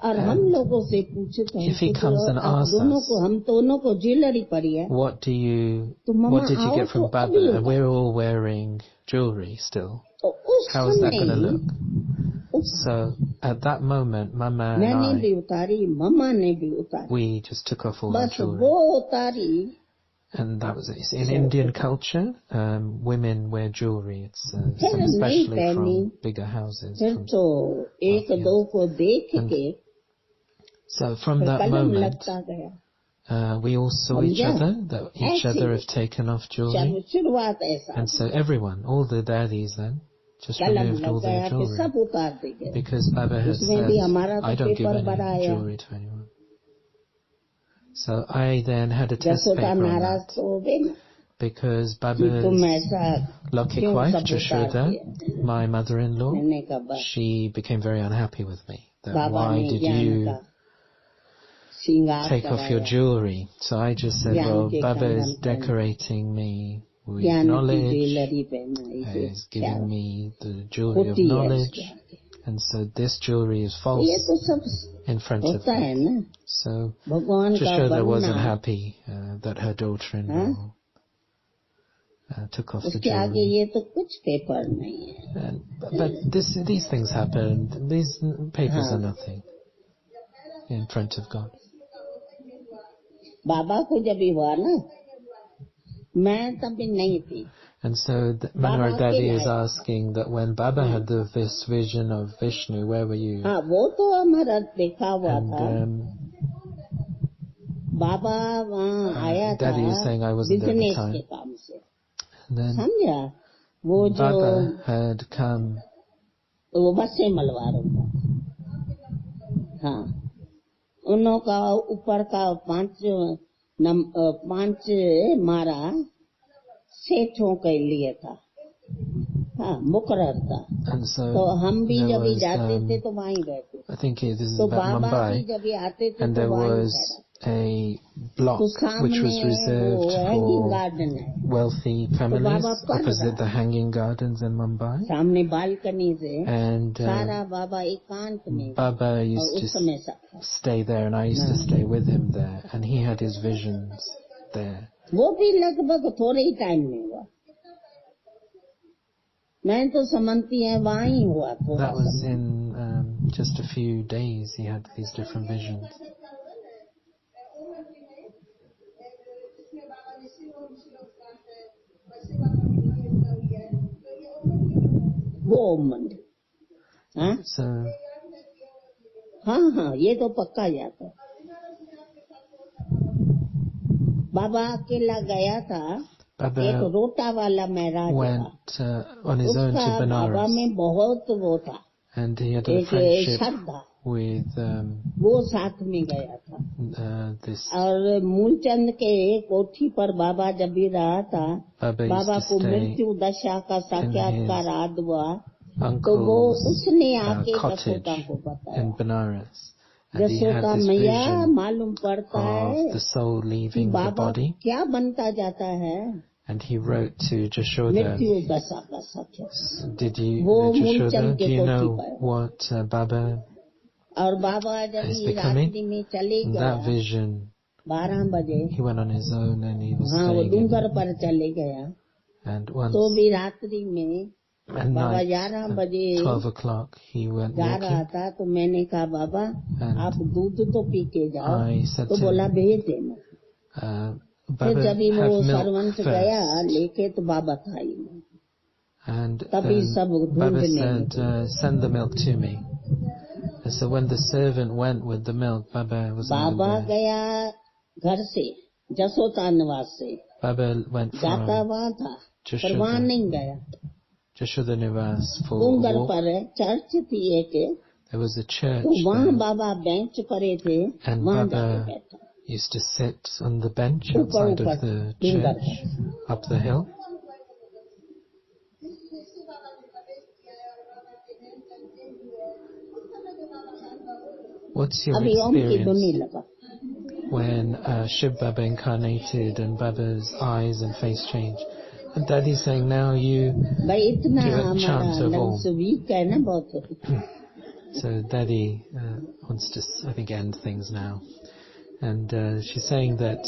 और हम And लोगों से पूछे तो if he comes and आप asks दोनों us, को हम दोनों को ज्वेलरी पड़ी है what तो मम्मा what did you आओ get तो from अभी Baba? And उतार we're all wearing jewelry still. तो उस How is that going to समय look? So at that moment, Mama and मैंने भी I, उतारी मम्मा ने भी उतारी we just took off all our बस jewelry. वो उतारी And that was it. In Indian culture, women wear jewelry. It's फिर नहीं especially पहनी from bigger houses. फिर तो एक दो को देख के So from फिर that कलम moment, लगता गया we all saw each समझा? other, that each ऐसे other have taken off चलो jewelry. शुरुआत ऐसा And so everyone, all the daddies then, just कलम removed लग all their गया फिर jewelry. सब उतार दे गए Because Baba had उसमें said, भी हमारा I तो don't give पेपर any बनाया jewelry to anyone. So I then had a test Jasoda paper on नाराज that. तो हो गई ना Because कि तुम Baba's ऐसा Lokik क्यों wife, सब उतार Jashoda, दिया my mother-in-law, मैंने कहा बस she became very unhappy with me. That Baba why ने did ज्ञान you का श्रृंगार take off your कराया jewelry? So I just said, ज्ञान well, के Baba कंगन is पहने decorating me with ज्ञान की knowledge, ज्वेलरी पहनाई थी is giving me the jewelry of होती है knowledge, इसके आगे and so this jewelry is ये false तो सब in front of होता है me. ना So भगवान का Jashoda बनना wasn't happy that her daughter-in-law took off the उसके आगे jewelry. ये तो कुछ पेपर नहीं है But these things happen. These papers are nothing in front of God. बाबा को जब ये हुआ ना मैं तभी नहीं थी And so Manohar Dadi is asking that when Baba had this vision of Vishnu, where were you? हाँ वो तो हमारा देखा हुआ था And बाबा वहाँ आया था Daddy is saying I wasn't there at the business के time. काम से And then समझा वो जो Baba had come. वो बसे मलवारों का हाँ उन्हों का ऊपर का पांच मारा सेठों के लिए था हाँ मुकर्रर था And so तो हम भी there जब भी was, जाते थे तो वहीं रहते I think this is तो about बाबा भी Mumbai, जब भी आते थे and तो there वहीं was ठहरा a block तो which was सामने reserved वो हैंगिंग for गार्डन है wealthy तो families बाबा पढ़ opposite the रहा hanging gardens in Mumbai. सामने बालकनी से And सारा बाबा एकांत में Baba और used उस समय to सब stay there, and I used to stay with him there, and he had his visions there. वो भी लगभग थोड़े ही टाइम में हुआ मैं तो समझती है वहाँ ही हुआ थोड़ा That was सा in just a few days he had these different visions. वो मंदिर हाँ So हाँ हाँ ये तो पक्का याद है बाबा अकेला गया था Baba एक रोटा वाला महराज था went on his own उसका to बाबा Benares, में बहुत वो था and he had a एक friendship श्रद्धा with वो साथ में गया था this. और मूलचंद के कोठी पर बाबा जब भी रहा था Baba used बाबा to को stay मृत्यु दशा का साक्षात्कार आद हुआ तो वो uncle's उसने आके cottage जसोदा को बताया in Benares, and he had Jasoda this मैया vision मालूम पड़ता of है the soul कि leaving the बाबा body, क्या बनता जाता है and he wrote to Jashoda, मृत्यु दशा का साक्षात्कार did you, वो Jashoda, मूलचंद do के you कोठी know पर what Baba और बाबा जब is ही becoming? रात्रि में चले And गया that vision, 12 बजे he went on his own, and he was हाँ वो staying डूंगर in, पर चले गया and once तो भी रात्रि में at बाबा night 11 at बजे 12 o'clock he went जा रहा walking, था तो मैंने कहा बाबा and आप दूध तो पी के जाओ I said तो to बोला him, भेज देना फिर Baba, जब ही वो have milk सरवंश गया first. लेके तो बाबा था ही नहीं And तभी then सब Baba ढूंढने said, लगे send the milk to me. And so when the servant went with the milk, Baba wasn't even Baba there. गया घर से जसोदा निवास से Baba went जाता from वहाँ था पर वहाँ Jashoda, नहीं गया Jashoda Nivas for a डूंगर walk. पर चर्च थी एक There was a church तो वहाँ there, बाबा बेंच पड़े थे and वहाँ जाके Baba बैठा used to sit on the bench ऊपर outside ऊपर of the डूंगर church, पर up the hill. What's your अभी ओम की धुनी experience लगा. when Shiv Baba incarnated and Baba's eyes and face changed? And Daddy's saying now you भाई इतना give a हमारा chant of लफ्ज Om. वीक है ना बहुत. So Daddy wants to, I think, end things now. And she's saying that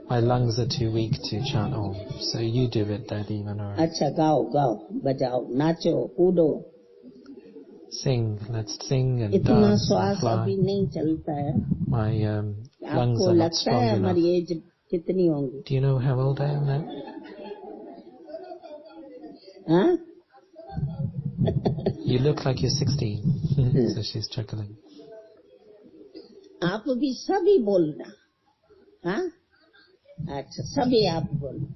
my lungs are too weak to chant Om. So you do it, Daddy Manora. अच्छा गाओ गाओ बजाओ नाचो कूदो. Sing, let's sing and इतना dance and श्वास fly. अभी नहीं चलता है. My lungs आपको are not लगता strong है enough. हमारी एज कितनी होंगी? Do you know how old I am now? हाँ? You look like you're 16. So she's chuckling. आप भी सभी बोलना. हाँ? अच्छा सभी आप बोलो.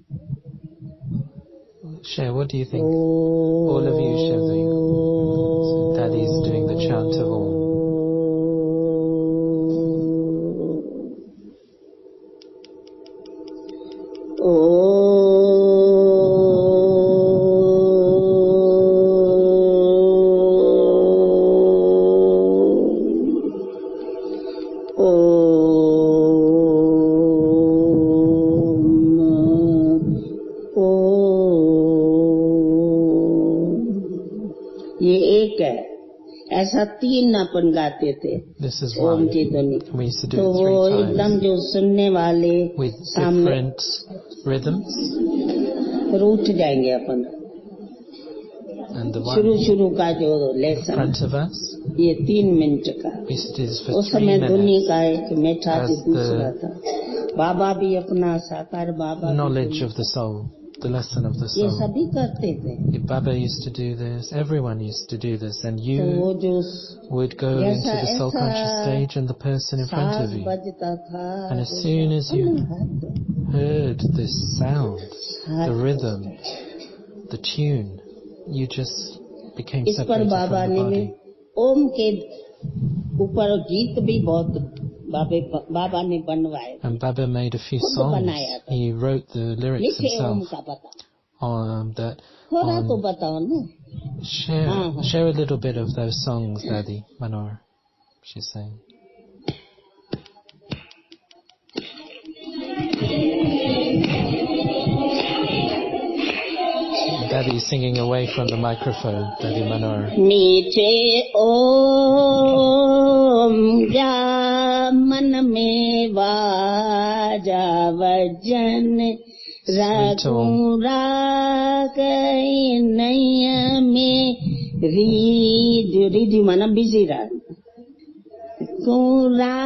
Share, what do you think? All of you share the... So Daddy's doing the chant of Om. ऐसा 3 अपन गाते थे. This is Om one. की ध्वनि. We used to do तो it वो 3 एकदम times जो सुनने वाले with सामने different rhythms. रूठ जाएंगे अपन. And the one शुरू का जो in lesson front of us, ये 3 मिनट का. we used to do this for उस 3 समय दुनिया minutes. का एक मीठा As जो दूसरा था. बाबा भी अपना साकार बाबा भी Knowledge of the soul, the lesson of the ये soul. सभी करते थे. Baba used to do this, everyone used to do this, and तो you वो जो would go into the soul conscious stage and the person in front of साज you. बजता था. And as soon as you heard this sound, the rhythm, the tune, you just became इस पर separated from Baba the ने body. ओम के ऊपर गीत भी बहुत बाबा ने बनवाए. And Baba made a few खुद songs. बनाया था. He wrote the lyrics मीठे ओम himself. का पता That थोड़ा तो on, बताओ ना. share a little bit of those songs, Daddy Manor. She's saying. Daddy singing away from the microphone, Daddy Manor. मीठे ओम जा मन में वाजा वजन रघुरा गई नैया में रीधु माना बिजी रहा. कुरा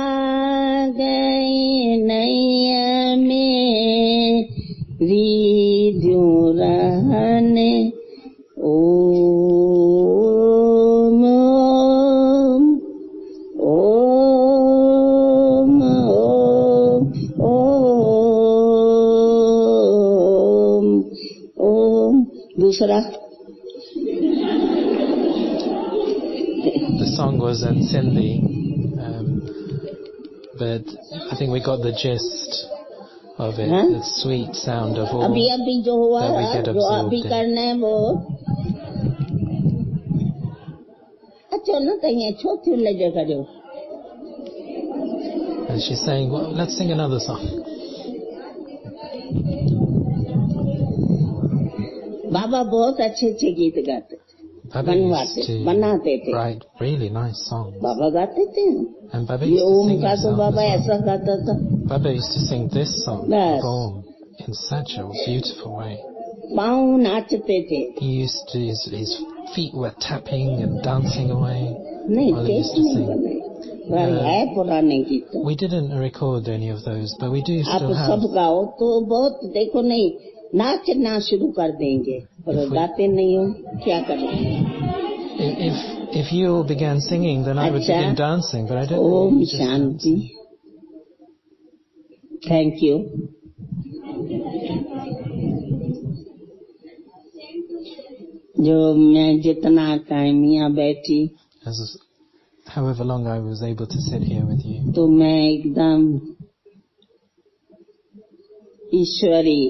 गई नैया में रीधु रहने. ओम ओम ओम ओम. दूसरा The song was in Sindhi, but I think we got the gist of it, the sweet sound of all अभी जो हुआ that we get जो absorbed अभी in. करना है वो अच्छा ना कहीं छोटी लगे करो. And she's saying, well, let's sing another song. बाबा बहुत अच्छे अच्छे गीत गाते थे. Baba used to बनाते थे. write really nice songs. बाबा गाते थे. And Baba ये used to ओम sing का तो himself बाबा as ऐसा well. गाता था. Baba used to sing this song, Yes. Om, in such a beautiful way. पाँव नाचते थे. He used to, his feet were tapping and dancing away नहीं while he used to नहीं sing. बने. है पुराने गीत. We didn't record any of those, but we do आप still have. सब गाओ तो बहुत देखो नहीं नाचना शुरू कर देंगे पर गाते नहीं हो क्या करें. If you all began singing, then I would begin dancing, but I don't. Om Shanti. Thank you. जो मैं जितना टाइम यहाँ बैठी However long I was able to sit here with you, तो मैं एकदम ईश्वरी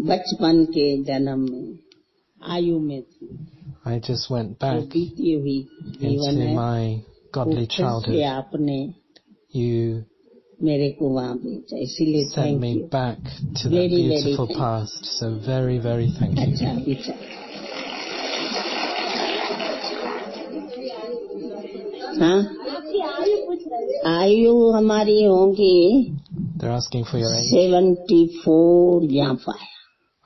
बचपन के जन्म में आयु में थी. I just went जो back बीती हुई जीवन into है my godly वो फिर से childhood. आपने You मेरे को वहाँ भेजा, इसीलिए sent thank me you. back to that Very, very beautiful thank you. past. So very, very thank you. अच्छा विचार. हाँ, आयु हमारी होगी They're asking for your age. 74 या 5.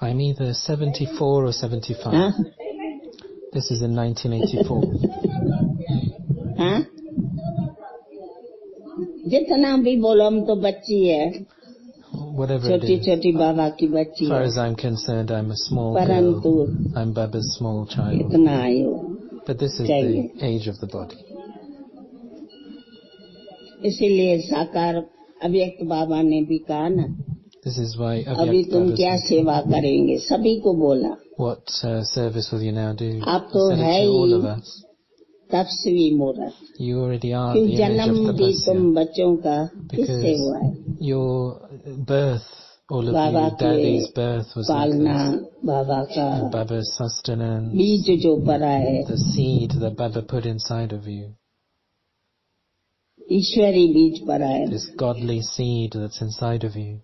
I'm either 74 or 75. हाँ, This is in 1984. हाँ, जितना भी बोलो हम तो बच्ची है, Whatever it छोटी is. छोटी बाबा की बच्ची As far है, as I'm concerned, I'm a small परंतु girl. I'm Baba's small child. इतना आयु But this is चाहिए. the age of the body. इसीलिए साकार अव्यक्त बाबा ने भी कहा ना, This is why अभी Abhyakt तुम Baba क्या said, सेवा करेंगे, सभी को बोला. what service will you now do? आप He तो said it है to all he of us. तपस्वी मूर्त. You already are क्यों the image जन्म of भी तुम tapasya. बच्चों का किससे हुआ है? Because your birth, all of Baba you, के Daddy's birth was like पालना, this. बाबा का And Baba's sustenance, बीज जो पड़ा है, the seed that Baba put inside of you, ईश्वरी बीज पड़ा है. this godly seed that's inside of you.